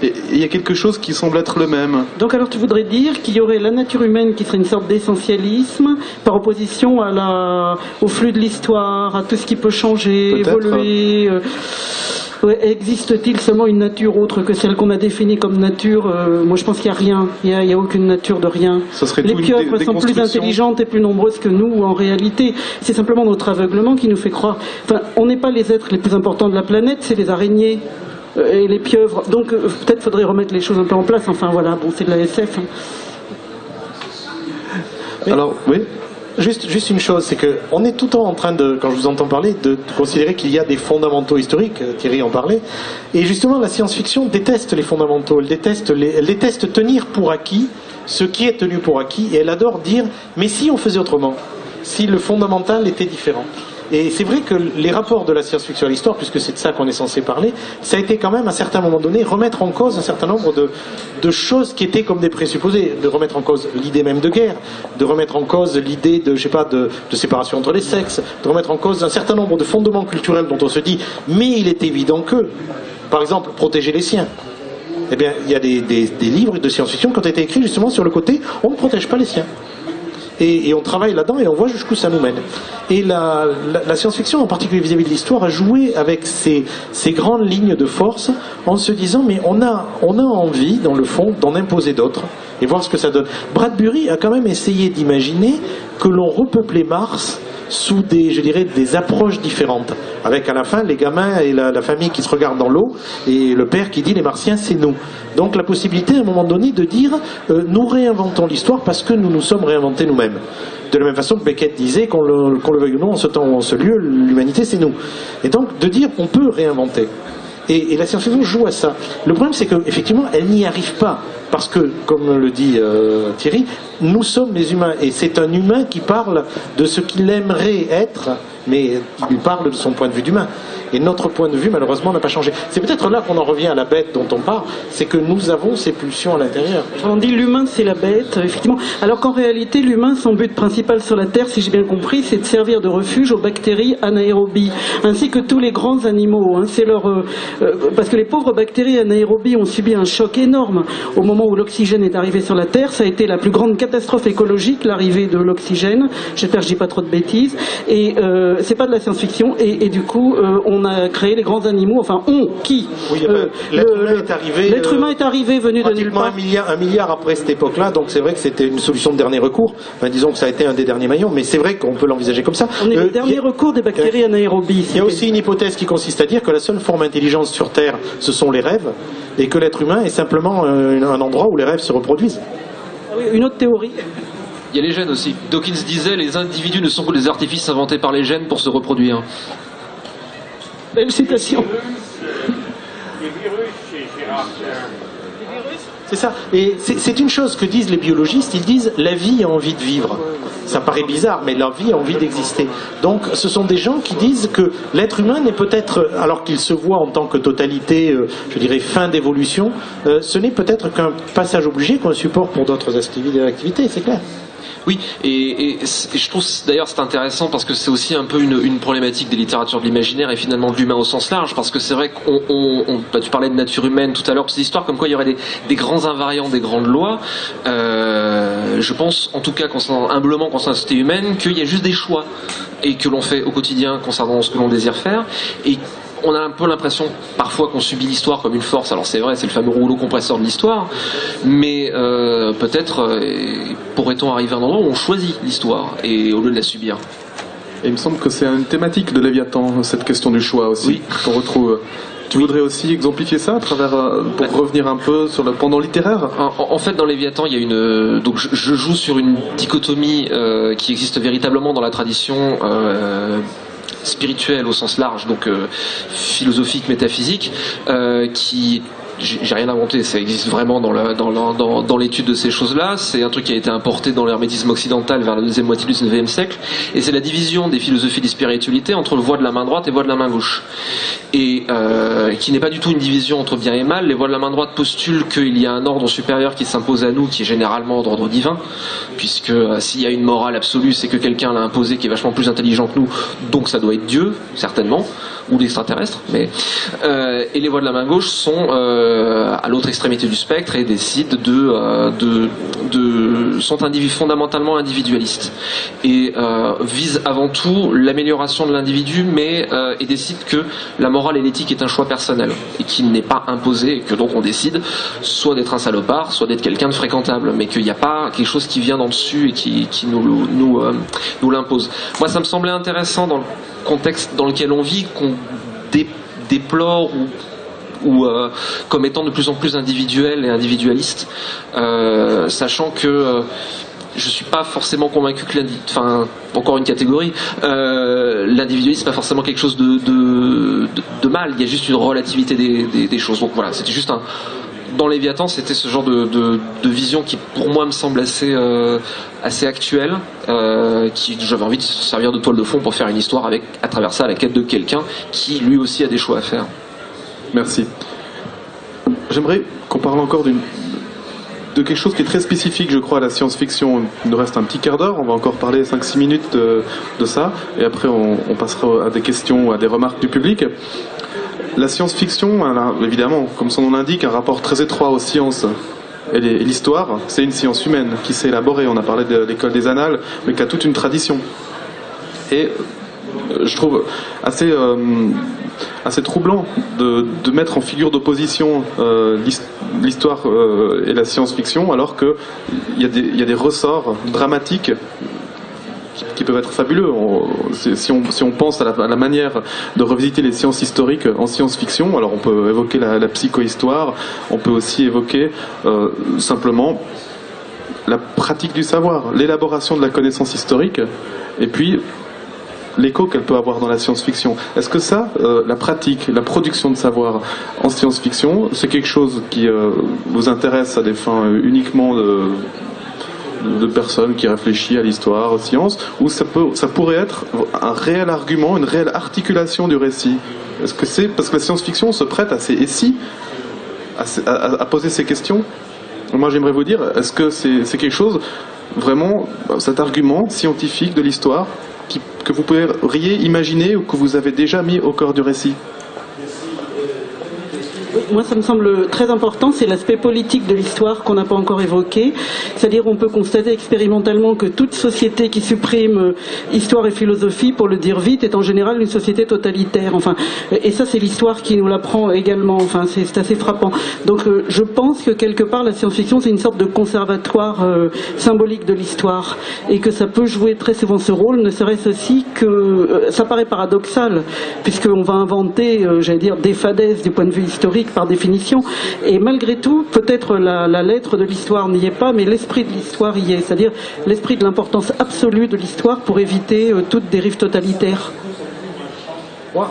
et il y a quelque chose qui semble être le même. Donc alors tu voudrais dire qu'il y aurait la nature humaine qui serait une sorte d'essentialisme par opposition au flux de l'histoire, à tout ce qui peut changer, évoluer. Ouais, existe-t-il seulement une nature autre que celle qu'on a définie comme nature? Moi je pense qu'il n'y a rien, il n'y a aucune nature de rien. Les pieuvres sont plus intelligentes et plus nombreuses que nous en réalité. C'est simplement notre aveuglement qui nous fait croire. Enfin, on n'est pas les êtres les plus importants de la planète, c'est les araignées et les pieuvres. Donc peut-être faudrait remettre les choses un peu en place. Enfin voilà, bon c'est de la SF. Hein. Alors, oui. Juste une chose, c'est qu'on est tout le temps en train de, quand je vous entends parler, de considérer qu'il y a des fondamentaux historiques, Thierry en parlait, et justement la science-fiction déteste les fondamentaux, elle déteste tenir pour acquis ce qui est tenu pour acquis, et elle adore dire, mais si on faisait autrement, si le fondamental était différent. Et c'est vrai que les rapports de la science-fiction à l'histoire, puisque c'est de ça qu'on est censé parler, ça a été quand même à un certain moment donné remettre en cause un certain nombre de choses qui étaient comme des présupposés, de remettre en cause l'idée même de guerre, de remettre en cause l'idée de séparation entre les sexes, de remettre en cause un certain nombre de fondements culturels dont on se dit mais il est évident que, par exemple, protéger les siens. Eh bien, il y a des livres de science-fiction qui ont été écrits justement sur le côté on ne protège pas les siens. Et on travaille là-dedans et on voit jusqu'où ça nous mène. Et la science-fiction, en particulier vis-à-vis de l'histoire, a joué avec ces grandes lignes de force en se disant mais on a envie, dans le fond, d'en imposer d'autres et voir ce que ça donne. Bradbury a quand même essayé d'imaginer que l'on repeuplait Mars sous des approches différentes. Avec à la fin les gamins et la famille qui se regardent dans l'eau et le père qui dit les Martiens c'est nous. Donc la possibilité à un moment donné de dire nous réinventons l'histoire parce que nous nous sommes réinventés nous-mêmes. De la même façon que Beckett disait qu'on le veuille ou non, en ce temps ou en ce lieu, l'humanité c'est nous. Et donc de dire on peut réinventer. Et la science-fiction joue à ça. Le problème, c'est qu'effectivement, elle n'y arrive pas. Parce que, comme le dit Thierry, nous sommes les humains. Et c'est un humain qui parle de ce qu'il aimerait être, mais il parle de son point de vue d'humain. Et notre point de vue, malheureusement, n'a pas changé. C'est peut-être là qu'on en revient à la bête dont on parle, c'est que nous avons ces pulsions à l'intérieur. On dit l'humain, c'est la bête, effectivement. Alors qu'en réalité, l'humain, son but principal sur la Terre, si j'ai bien compris, c'est de servir de refuge aux bactéries anaérobies, ainsi que tous les grands animaux. Hein. C'est parce que les pauvres bactéries anaérobies ont subi un choc énorme au moment où l'oxygène est arrivé sur la Terre. Ça a été la plus grande catastrophe écologique, l'arrivée de l'oxygène. J'espère que je dis pas trop de bêtises. Et c'est pas de la science-fiction. Et du coup, on a créé les grands animaux. Enfin, qui oui, l'être humain est arrivé venu de nulle part. Un milliard après cette époque-là. Donc c'est vrai que c'était une solution de dernier recours. Enfin, disons que ça a été un des derniers maillons. Mais c'est vrai qu'on peut l'envisager comme ça. On est le dernier recours des bactéries anaérobies. Il y a aussi une hypothèse qui consiste à dire que la seule forme d'intelligence sur Terre, ce sont les rêves, et que l'être humain est simplement un endroit où les rêves se reproduisent. Oui, une autre théorie. Il y a les gènes aussi. Dawkins disait les individus ne sont que des artifices inventés par les gènes pour se reproduire. Belle citation. Les virus chez Gérard. C'est ça. Et c'est une chose que disent les biologistes. Ils disent la vie a envie de vivre. Ça paraît bizarre, mais la vie a envie d'exister. Donc ce sont des gens qui disent que l'être humain n'est peut-être, alors qu'il se voit en tant que totalité, je dirais fin d'évolution, ce n'est peut-être qu'un passage obligé, qu'un support pour d'autres activités, c'est clair. Oui, et je trouve d'ailleurs c'est intéressant parce que c'est aussi un peu une problématique des littératures de l'imaginaire et finalement de l'humain au sens large, parce que c'est vrai que tu parlais de nature humaine tout à l'heure, ces histoires comme quoi il y aurait des grands invariants, des grandes lois. Je pense en tout cas humblement concernant la société humaine qu'il y a juste des choix et que l'on fait au quotidien concernant ce que l'on désire faire, et on a un peu l'impression parfois qu'on subit l'histoire comme une force. Alors c'est vrai, c'est le fameux rouleau compresseur de l'histoire, mais peut-être pourrait-on arriver à un endroit où on choisit l'histoire et au lieu de la subir. Et il me semble que c'est une thématique de Léviathan, cette question du choix aussi, oui, qu'on retrouve. Tu voudrais aussi exemplifier ça à travers, pour revenir un peu sur le pendant littéraire? En fait, dans Léviathan, il y a donc je joue sur une dichotomie qui existe véritablement dans la tradition spirituelle au sens large, donc philosophique, métaphysique, qui, j'ai rien inventé, ça existe vraiment dans l'étude de ces choses-là. C'est un truc qui a été importé dans l'hermétisme occidental vers la deuxième moitié du 19e siècle, et c'est la division des philosophies de spiritualité entre le voie de la main droite et voie de la main gauche, et qui n'est pas du tout une division entre bien et mal. Les voies de la main droite postulent qu'il y a un ordre supérieur qui s'impose à nous, qui est généralement d'ordre divin, puisque s'il y a une morale absolue, c'est que quelqu'un l'a imposée, qui est vachement plus intelligent que nous, donc ça doit être Dieu, certainement, ou l'extraterrestre. Mais et les voies de la main gauche sont à l'autre extrémité du spectre et décident sont fondamentalement individualistes et visent avant tout l'amélioration de l'individu, mais et décident que la morale et l'éthique est un choix personnel et qu'il n'est pas imposé, et que donc on décide soit d'être un salopard, soit d'être quelqu'un de fréquentable, mais qu'il n'y a pas quelque chose qui vient d'en dessus et qui nous l'impose. Moi, ça me semblait intéressant dans le contexte dans lequel on vit, qu'on déplore ou comme étant de plus en plus individuel et individualiste, sachant que je suis pas forcément convaincu que encore une catégorie, l'individualisme n'est pas forcément quelque chose de mal, il y a juste une relativité des choses. Donc voilà, c'était juste dans Léviathan, c'était ce genre de vision qui pour moi me semble assez actuelle, j'avais envie de servir de toile de fond pour faire une histoire à travers ça, à la quête de quelqu'un qui lui aussi a des choix à faire. Merci. J'aimerais qu'on parle encore de quelque chose qui est très spécifique, je crois, à la science-fiction. Il nous reste un petit quart d'heure, on va encore parler 5-6 minutes de ça, et après on passera à des questions ou à des remarques du public. La science-fiction, évidemment, comme son nom l'indique, un rapport très étroit aux sciences. Et l'histoire, c'est une science humaine qui s'est élaborée. On a parlé de l'école des annales, mais qui a toute une tradition. Et je trouve assez troublant de mettre en figure d'opposition l'histoire et la science-fiction, alors qu'il y a des ressorts dramatiques qui peuvent être fabuleux. Si on pense à la manière de revisiter les sciences historiques en science-fiction, alors on peut évoquer la psychohistoire, on peut aussi évoquer simplement la pratique du savoir, l'élaboration de la connaissance historique, et puis l'écho qu'elle peut avoir dans la science-fiction. Est-ce que ça, la pratique, la production de savoir en science-fiction, c'est quelque chose qui vous intéresse à des fins uniquement de personnes qui réfléchissent à l'histoire, aux sciences, ou ça pourrait être un réel argument, une réelle articulation du récit? Est-ce que c'est parce que la science-fiction se prête à ces et si, à poser ces questions? Moi, j'aimerais vous dire, est-ce que c'est quelque chose vraiment, cet argument scientifique de l'histoire que vous pourriez imaginer ou que vous avez déjà mis au cœur du récit? Moi, ça me semble très important, c'est l'aspect politique de l'histoire qu'on n'a pas encore évoqué. C'est-à-dire, on peut constater expérimentalement que toute société qui supprime histoire et philosophie, pour le dire vite, est en général une société totalitaire. Enfin, et ça, c'est l'histoire qui nous l'apprend également. Enfin, c'est assez frappant. Donc, je pense que quelque part, la science-fiction, c'est une sorte de conservatoire symbolique de l'histoire, et que ça peut jouer très souvent ce rôle, ne serait-ce aussi que ça paraît paradoxal, puisqu'on va inventer, j'allais dire, des fadaises du point de vue historique par définition, et malgré tout, peut-être la lettre de l'histoire n'y est pas, mais l'esprit de l'histoire y est, c'est-à-dire l'esprit de l'importance absolue de l'histoire pour éviter toute dérive totalitaire.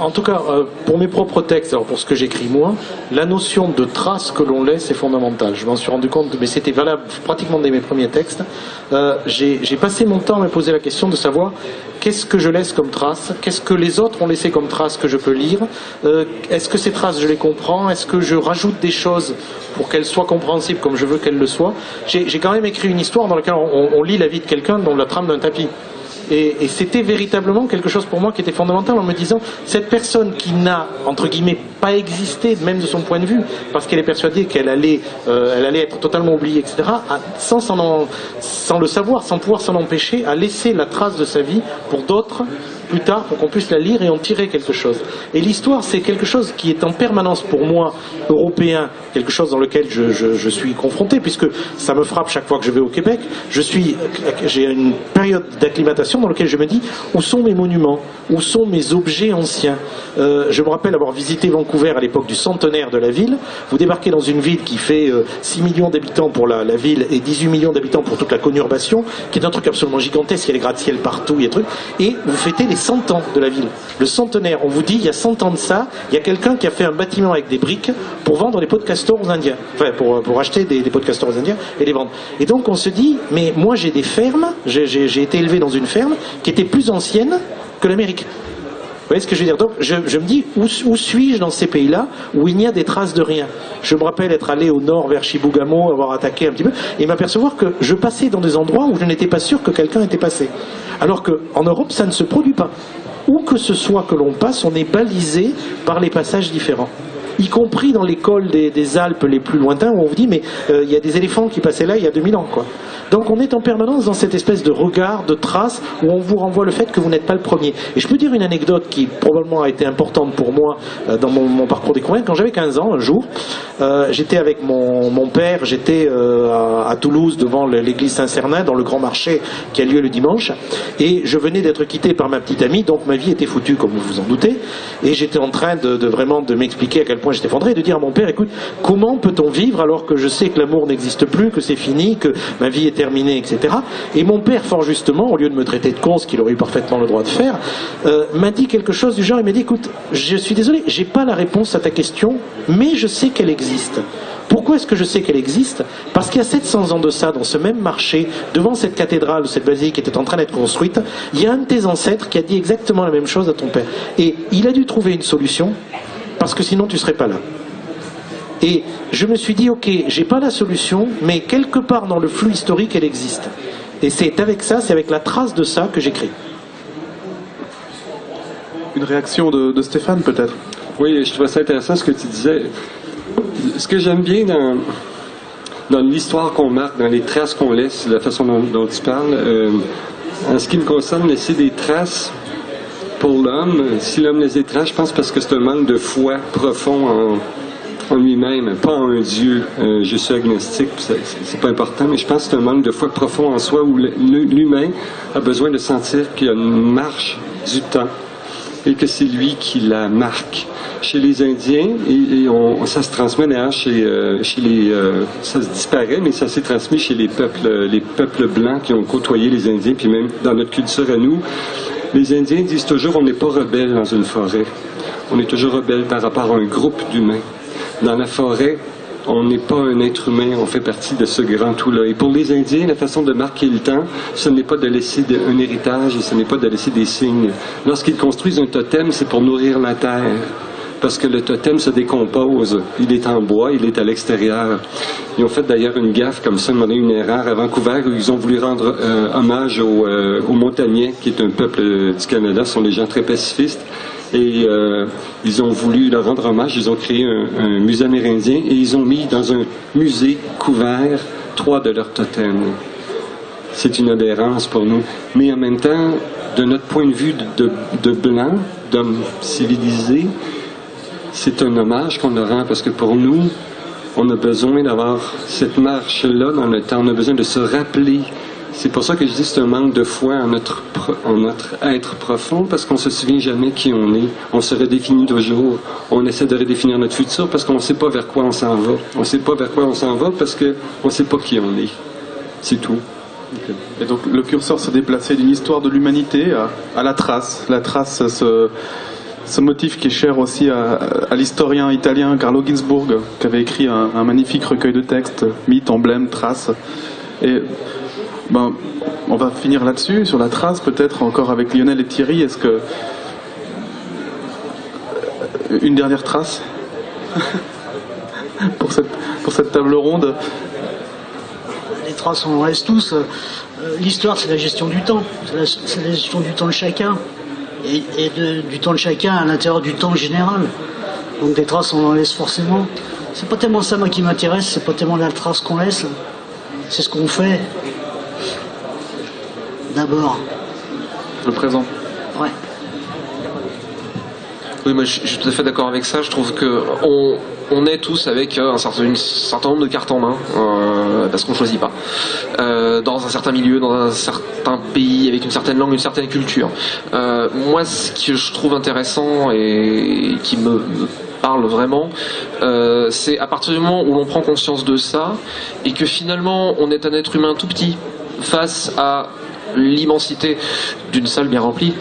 En tout cas, pour mes propres textes, alors pour ce que j'écris moi, la notion de trace que l'on laisse est fondamentale. Je m'en suis rendu compte, mais c'était valable pratiquement dès mes premiers textes. J'ai passé mon temps à me poser la question de savoir qu'est-ce que je laisse comme trace, qu'est-ce que les autres ont laissé comme trace que je peux lire, est-ce que ces traces je les comprends, est-ce que je rajoute des choses pour qu'elles soient compréhensibles comme je veux qu'elles le soient. J'ai quand même écrit une histoire dans laquelle on lit la vie de quelqu'un dans la trame d'un tapis. Et c'était véritablement quelque chose pour moi qui était fondamental en me disant, cette personne qui n'a, entre guillemets, pas existé, même de son point de vue, parce qu'elle est persuadée qu'elle allait être totalement oubliée, etc., sans le savoir, sans pouvoir s'en empêcher, a laissé la trace de sa vie pour d'autres, plus tard, pour qu'on puisse la lire et en tirer quelque chose. Et l'histoire, c'est quelque chose qui est en permanence pour moi, européen, quelque chose dans lequel je suis confronté, puisque ça me frappe chaque fois que je vais au Québec. J'ai une période d'acclimatation dans laquelle je me dis, où sont mes monuments, où sont mes objets anciens. Je me rappelle avoir visité Vancouver à l'époque du centenaire de la ville. Vous débarquez dans une ville qui fait 6 millions d'habitants pour la ville et 18 millions d'habitants pour toute la conurbation, qui est un truc absolument gigantesque, il y a des gratte-ciel partout, il y a des trucs, et vous fêtez les 100 ans de la ville. Le centenaire, on vous dit, il y a 100 ans de ça, il y a quelqu'un qui a fait un bâtiment avec des briques pour vendre des pots de castor aux Indiens. Enfin, pour acheter des pots de castor aux Indiens et les vendre. Et donc on se dit, mais moi j'ai des fermes, j'ai été élevé dans une ferme qui était plus ancienne que l'Amérique. Vous voyez ce que je veux dire? Donc je me dis, où suis-je dans ces pays-là où il n'y a des traces de rien? Je me rappelle être allé au nord vers Chibougamau, avoir attaqué un petit peu, et m'apercevoir que je passais dans des endroits où je n'étais pas sûr que quelqu'un était passé. Alors qu'en Europe, ça ne se produit pas. Où que ce soit que l'on passe, on est balisé par les passages différents. Y compris dans les cols des Alpes les plus lointains, où on vous dit, mais il y a des éléphants qui passaient là il y a 2000 ans, quoi. Donc on est en permanence dans cette espèce de regard, de trace, où on vous renvoie le fait que vous n'êtes pas le premier. Et je peux dire une anecdote qui probablement a été importante pour moi dans mon parcours découvert. Quand j'avais 15 ans, un jour, j'étais avec mon père, j'étais à Toulouse devant l'église Saint-Cernin, dans le grand marché qui a lieu le dimanche, et je venais d'être quitté par ma petite amie, donc ma vie était foutue, comme vous vous en doutez, et j'étais en train vraiment de m'expliquer à quel point j'étais effondré, et de dire à mon père, écoute, comment peut-on vivre alors que je sais que l'amour n'existe plus, que c'est fini, que ma vie est terminée, etc. Et mon père, fort justement, au lieu de me traiter de con, ce qu'il aurait eu parfaitement le droit de faire, m'a dit quelque chose du genre, il m'a dit, écoute, je suis désolé, j'ai pas la réponse à ta question, mais je sais qu'elle existe. Pourquoi est-ce que je sais qu'elle existe? Parce qu'il y a 700 ans de ça, dans ce même marché, devant cette cathédrale, cette basilique qui était en train d'être construite, il y a un de tes ancêtres qui a dit exactement la même chose à ton père. Et il a dû trouver une solution, parce que sinon tu serais pas là. Et je me suis dit, ok, j'ai pas la solution, mais quelque part dans le flux historique, elle existe. Et c'est avec ça, c'est avec la trace de ça que j'écris. Une réaction de Stéphane, peut-être? Oui, je trouvais ça intéressant ce que tu disais. Ce que j'aime bien dans l'histoire qu'on marque, dans les traces qu'on laisse, la façon dont tu parles, en ce qui me concerne, laisser des traces pour l'homme, si l'homme les étrange, je pense parce que c'est un manque de foi profond en lui-même, pas en un Dieu. Je suis agnostique, c'est pas important, mais je pense que c'est un manque de foi profond en soi où l'humain a besoin de sentir qu'il y a une marche du temps et que c'est lui qui la marque. Chez les Indiens, et ça se transmet d'ailleurs ça se disparaît, mais ça s'est transmis chez les peuples blancs qui ont côtoyé les Indiens, puis même dans notre culture à nous. Les Indiens disent toujours on n'est pas rebelle dans une forêt. On est toujours rebelle par rapport à un groupe d'humains. Dans la forêt, on n'est pas un être humain, on fait partie de ce grand tout-là. Et pour les Indiens, la façon de marquer le temps, ce n'est pas de laisser un héritage et ce n'est pas de laisser des signes. Lorsqu'ils construisent un totem, c'est pour nourrir la terre. Parce que le totem se décompose. Il est en bois, il est à l'extérieur. Ils ont fait d'ailleurs une gaffe comme ça, une erreur à Vancouver, où ils ont voulu rendre hommage aux Montagnais, qui est un peuple du Canada, ce sont des gens très pacifistes. Et ils ont voulu leur rendre hommage, ils ont créé un musée amérindien et ils ont mis dans un musée couvert 3 de leurs totems. C'est une aberrance pour nous. Mais en même temps, de notre point de vue de blanc, d'homme civilisé, c'est un hommage qu'on leur rend parce que pour nous, on a besoin d'avoir cette marche-là dans le temps. On a besoin de se rappeler. C'est pour ça que je dis que c'est un manque de foi en notre être profond parce qu'on ne se souvient jamais qui on est. On se redéfinit toujours. On essaie de redéfinir notre futur parce qu'on ne sait pas vers quoi on s'en va. On ne sait pas vers quoi on s'en va parce qu'on ne sait pas qui on est. C'est tout. Okay. Et donc le curseur s'est déplacé d'une histoire de l'humanité à la trace. La trace ce motif qui est cher aussi à l'historien italien Carlo Ginzburg, qui avait écrit un magnifique recueil de textes, mythes, emblèmes, traces. Et ben, on va finir là-dessus, sur la trace, peut-être encore avec Lionel et Thierry. Est-ce que une dernière trace pour cette table ronde? Les traces, on en reste tous. L'histoire, c'est la gestion du temps. C'est la gestion du temps de chacun. Et du temps de chacun à l'intérieur du temps général. Donc des traces, on en laisse forcément. C'est pas tellement ça, moi, qui m'intéresse. C'est pas tellement la trace qu'on laisse. C'est ce qu'on fait. D'abord. Le présent. Ouais. Oui, moi je suis tout à fait d'accord avec ça. Je trouve que on est tous avec un certain nombre de cartes en main, parce qu'on choisit pas. Dans un certain milieu, dans un certain pays, avec une certaine langue, une certaine culture. Moi, ce que je trouve intéressant et qui me parle vraiment, c'est à partir du moment où l'on prend conscience de ça et que finalement on est un être humain tout petit face à l'immensité d'une salle bien remplie,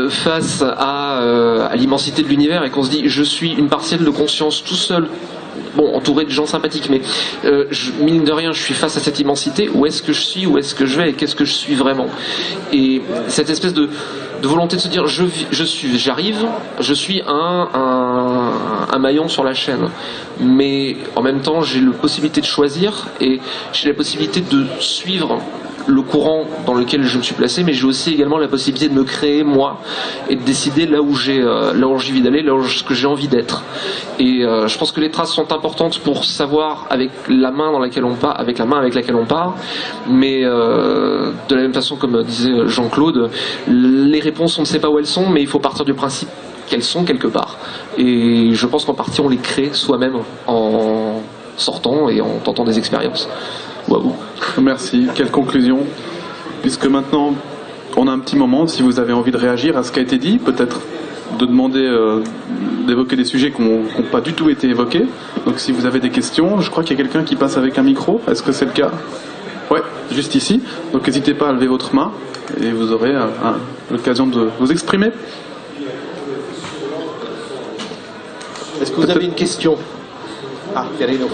face à l'immensité de l'univers, et qu'on se dit je suis une partielle de conscience tout seul, bon, entouré de gens sympathiques, mais mine de rien je suis face à cette immensité. Où est-ce que je suis, où est-ce que je vais et qu'est-ce que je suis vraiment? Et cette espèce de volonté de se dire j'arrive, je suis un maillon sur la chaîne, mais en même temps j'ai la possibilité de choisir et j'ai la possibilité de suivre le courant dans lequel je me suis placé, mais j'ai aussi également la possibilité de me créer moi et de décider là où j'ai envie d'aller, là où j'ai envie d'être. Et je pense que les traces sont importantes pour savoir avec la main avec laquelle on part, mais de la même façon, comme disait Jean-Claude, les réponses on ne sait pas où elles sont, mais il faut partir du principe qu'elles sont quelque part. Et je pense qu'en partie on les crée soi-même en sortant et en tentant des expériences. Waouh. Merci. Quelle conclusion. Puisque maintenant, on a un petit moment, si vous avez envie de réagir à ce qui a été dit, peut-être de demander d'évoquer des sujets qui n'ont pas du tout été évoqués. Donc si vous avez des questions, je crois qu'il y a quelqu'un qui passe avec un micro. Est-ce que c'est le cas? Ouais, juste ici. Donc n'hésitez pas à lever votre main et vous aurez l'occasion de vous exprimer. Est-ce que vous avez une question? Ah, Pierino.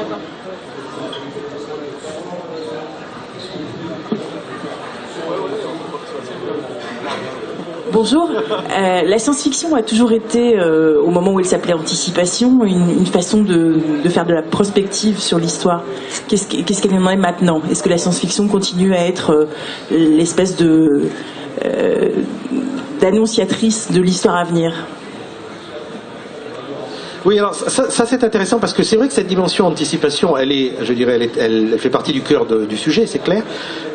Bonjour. La science-fiction a toujours été, au moment où elle s'appelait Anticipation, une façon de faire de la prospective sur l'histoire. Qu'est-ce qu'elle en est maintenant? Est-ce que la science-fiction continue à être l'espèce d'annonciatrice de l'histoire à venir? Oui, alors ça c'est intéressant parce que c'est vrai que cette dimension anticipation, elle fait partie du cœur du sujet, c'est clair.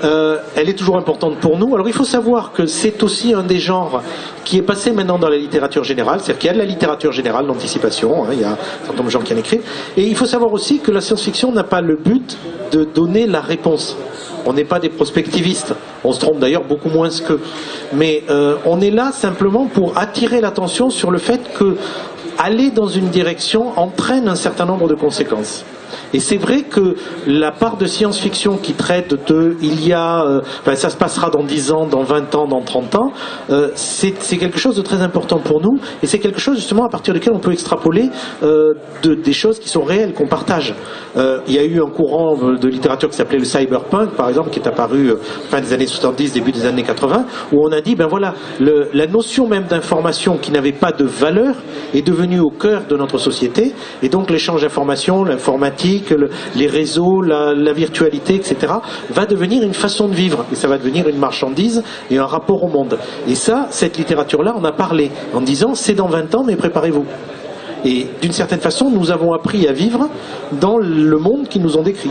Elle est toujours importante pour nous. Alors il faut savoir que c'est aussi un des genres qui est passé maintenant dans la littérature générale, c'est-à-dire qu'il y a de la littérature générale d'anticipation, il y a un certain nombre de gens qui en écrivent. Et il faut savoir aussi que la science-fiction n'a pas le but de donner la réponse. On n'est pas des prospectivistes, on se trompe d'ailleurs beaucoup moins qu'eux. Mais on est là simplement pour attirer l'attention sur le fait que aller dans une direction entraîne un certain nombre de conséquences. Et c'est vrai que la part de science-fiction qui traite ça se passera dans 10 ans, dans 20 ans, dans 30 ans, c'est quelque chose de très important pour nous, et c'est quelque chose justement à partir duquel on peut extrapoler des choses qui sont réelles, qu'on partage. Il y a eu un courant de littérature qui s'appelait le cyberpunk, par exemple, qui est apparu fin des années 70, début des années 80, où on a dit, ben voilà, la notion même d'information qui n'avait pas de valeur est devenue au cœur de notre société, et donc l'échange d'informations, l'informatique, les réseaux, la virtualité, etc., va devenir une façon de vivre, et ça va devenir une marchandise et un rapport au monde. Et ça, cette littérature-là, on a parlé en disant, c'est dans 20 ans, mais préparez-vous. Et d'une certaine façon, nous avons appris à vivre dans le monde qu'ils nous ont décrit.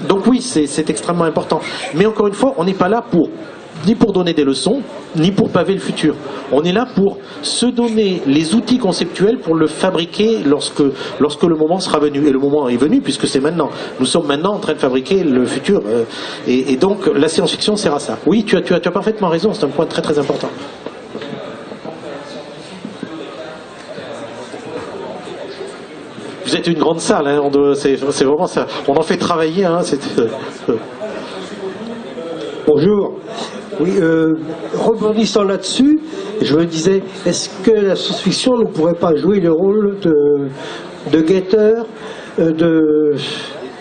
Donc oui, c'est extrêmement important. Mais encore une fois, on n'est pas là ni pour donner des leçons, ni pour paver le futur. On est là pour se donner les outils conceptuels pour le fabriquer lorsque le moment sera venu. Et le moment est venu puisque c'est maintenant. Nous sommes maintenant en train de fabriquer le futur. Et donc la science-fiction sert à ça. Oui, tu as parfaitement raison, c'est un point très très important. Vous êtes une grande salle, hein, c'est vraiment ça. On en fait travailler. Hein, Bonjour. Oui, rebondissant là-dessus, Je me disais, est-ce que la science-fiction ne pourrait pas jouer le rôle de guetteur,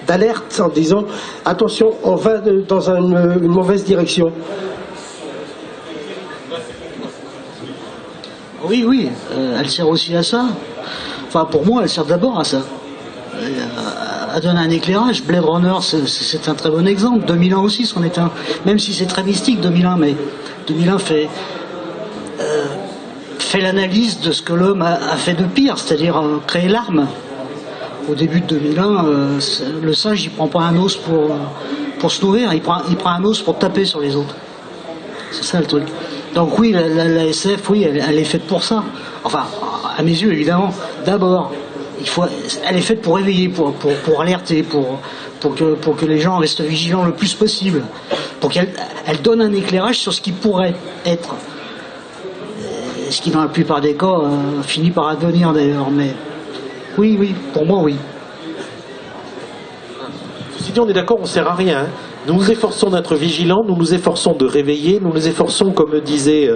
d'alerte en disant attention, on va dans une mauvaise direction? Oui, oui, elle sert aussi à ça. Enfin, pour moi, elle sert d'abord à ça. À donner un éclairage. Blade Runner, c'est un très bon exemple. 2001 aussi, c'en est un. Même si c'est très mystique, 2001, mais 2001 fait l'analyse de ce que l'homme a fait de pire, c'est-à-dire créer l'arme. Au début de 2001, le singe, il prend pas un os pour se nourrir, il prend un os pour taper sur les autres. C'est ça le truc. Donc oui, la SF, oui, elle est faite pour ça. Enfin, à mes yeux, évidemment. D'abord, elle est faite pour réveiller, pour alerter, pour que les gens restent vigilants le plus possible, pour qu'elle donne un éclairage sur ce qui pourrait être. Ce qui, dans la plupart des cas, finit par advenir d'ailleurs. Mais oui, pour moi, oui. Ceci dit, on est d'accord, on ne sert à rien. Hein. Nous nous efforçons d'être vigilants, nous nous efforçons de réveiller, nous nous efforçons, comme disait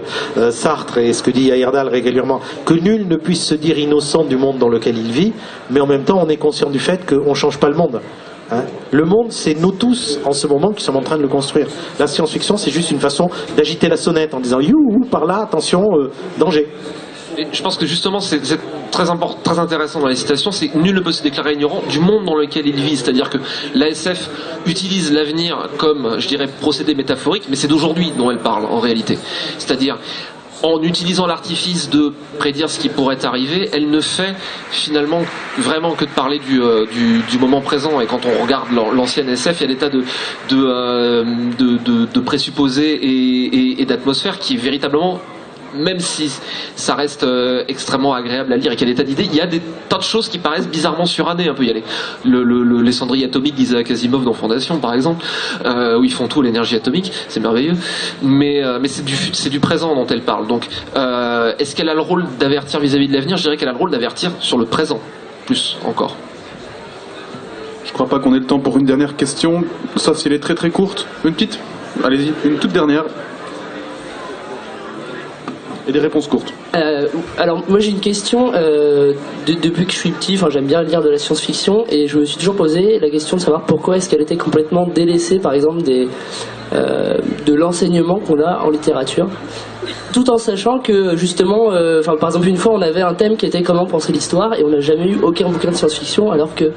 Sartre et ce que dit Heyerdahl régulièrement, que nul ne puisse se dire innocent du monde dans lequel il vit, mais en même temps on est conscient du fait qu'on ne change pas le monde. Hein. Le monde, c'est nous tous en ce moment qui sommes en train de le construire. La science-fiction, c'est juste une façon d'agiter la sonnette en disant youhou, par là, attention, danger. Et je pense que justement c'est très important, très intéressant dans les citations, c'est que nul ne peut se déclarer ignorant du monde dans lequel il vit. C'est-à-dire que l'ASF utilise l'avenir comme, je dirais, procédé métaphorique, mais c'est d'aujourd'hui dont elle parle en réalité. C'est-à-dire en utilisant l'artifice de prédire ce qui pourrait arriver, elle ne fait finalement vraiment que de parler du moment présent. Et quand on regarde l'ancienne SF, il y a des tas de présupposés et d'atmosphères qui est véritablement, même si ça reste extrêmement agréable à lire et qu'il y a des tas d'idées, il y a des tas de choses qui paraissent bizarrement surannées un peu. Il y a les cendriers atomiques d'Isaac Asimov dans Fondation, par exemple, où ils font tout, l'énergie atomique, c'est merveilleux. Mais c'est du présent dont elle parle. Donc, est-ce qu'elle a le rôle d'avertir vis-à-vis de l'avenir? Je dirais qu'elle a le rôle d'avertir sur le présent, plus encore. Je crois pas qu'on ait le temps pour une dernière question, sauf si elle est très très courte. Une petite? Allez-y, une toute dernière. Et des réponses courtes. Alors moi j'ai une question. Depuis que je suis petit, j'aime bien lire de la science-fiction et je me suis toujours posé la question de savoir pourquoi est-ce qu'elle était complètement délaissée, par exemple, de l'enseignement qu'on a en littérature, tout en sachant que justement, par exemple une fois on avait un thème qui était comment penser l'histoire et on n'a jamais eu aucun bouquin de science-fiction alors que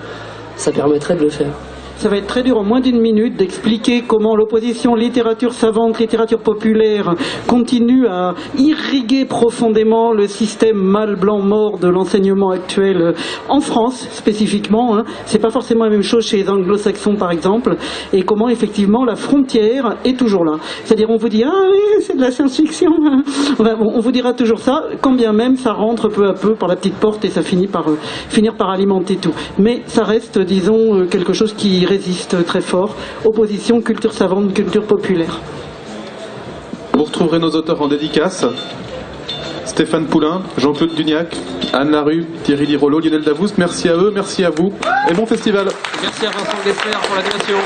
ça permettrait de le faire. Ça va être très dur en moins d'une minute d'expliquer comment l'opposition littérature savante, littérature populaire continue à irriguer profondément le système mâle blanc mort de l'enseignement actuel en France spécifiquement. Hein. C'est pas forcément la même chose chez les anglo-saxons par exemple, et comment effectivement la frontière est toujours là. C'est-à-dire on vous dit ah oui c'est de la science-fiction, on vous dira toujours ça, quand bien même ça rentre peu à peu par la petite porte et ça finir par alimenter tout. Mais ça reste disons quelque chose qui résiste très fort. Opposition, culture savante, culture populaire. Vous retrouverez nos auteurs en dédicace. Stéphane Poulain, Jean-Claude Dugnac, Anne Larue, Thierry Lirolo, Lionel Davoust. Merci à eux, merci à vous et bon festival. Merci à Vincent Gessler pour l'animation.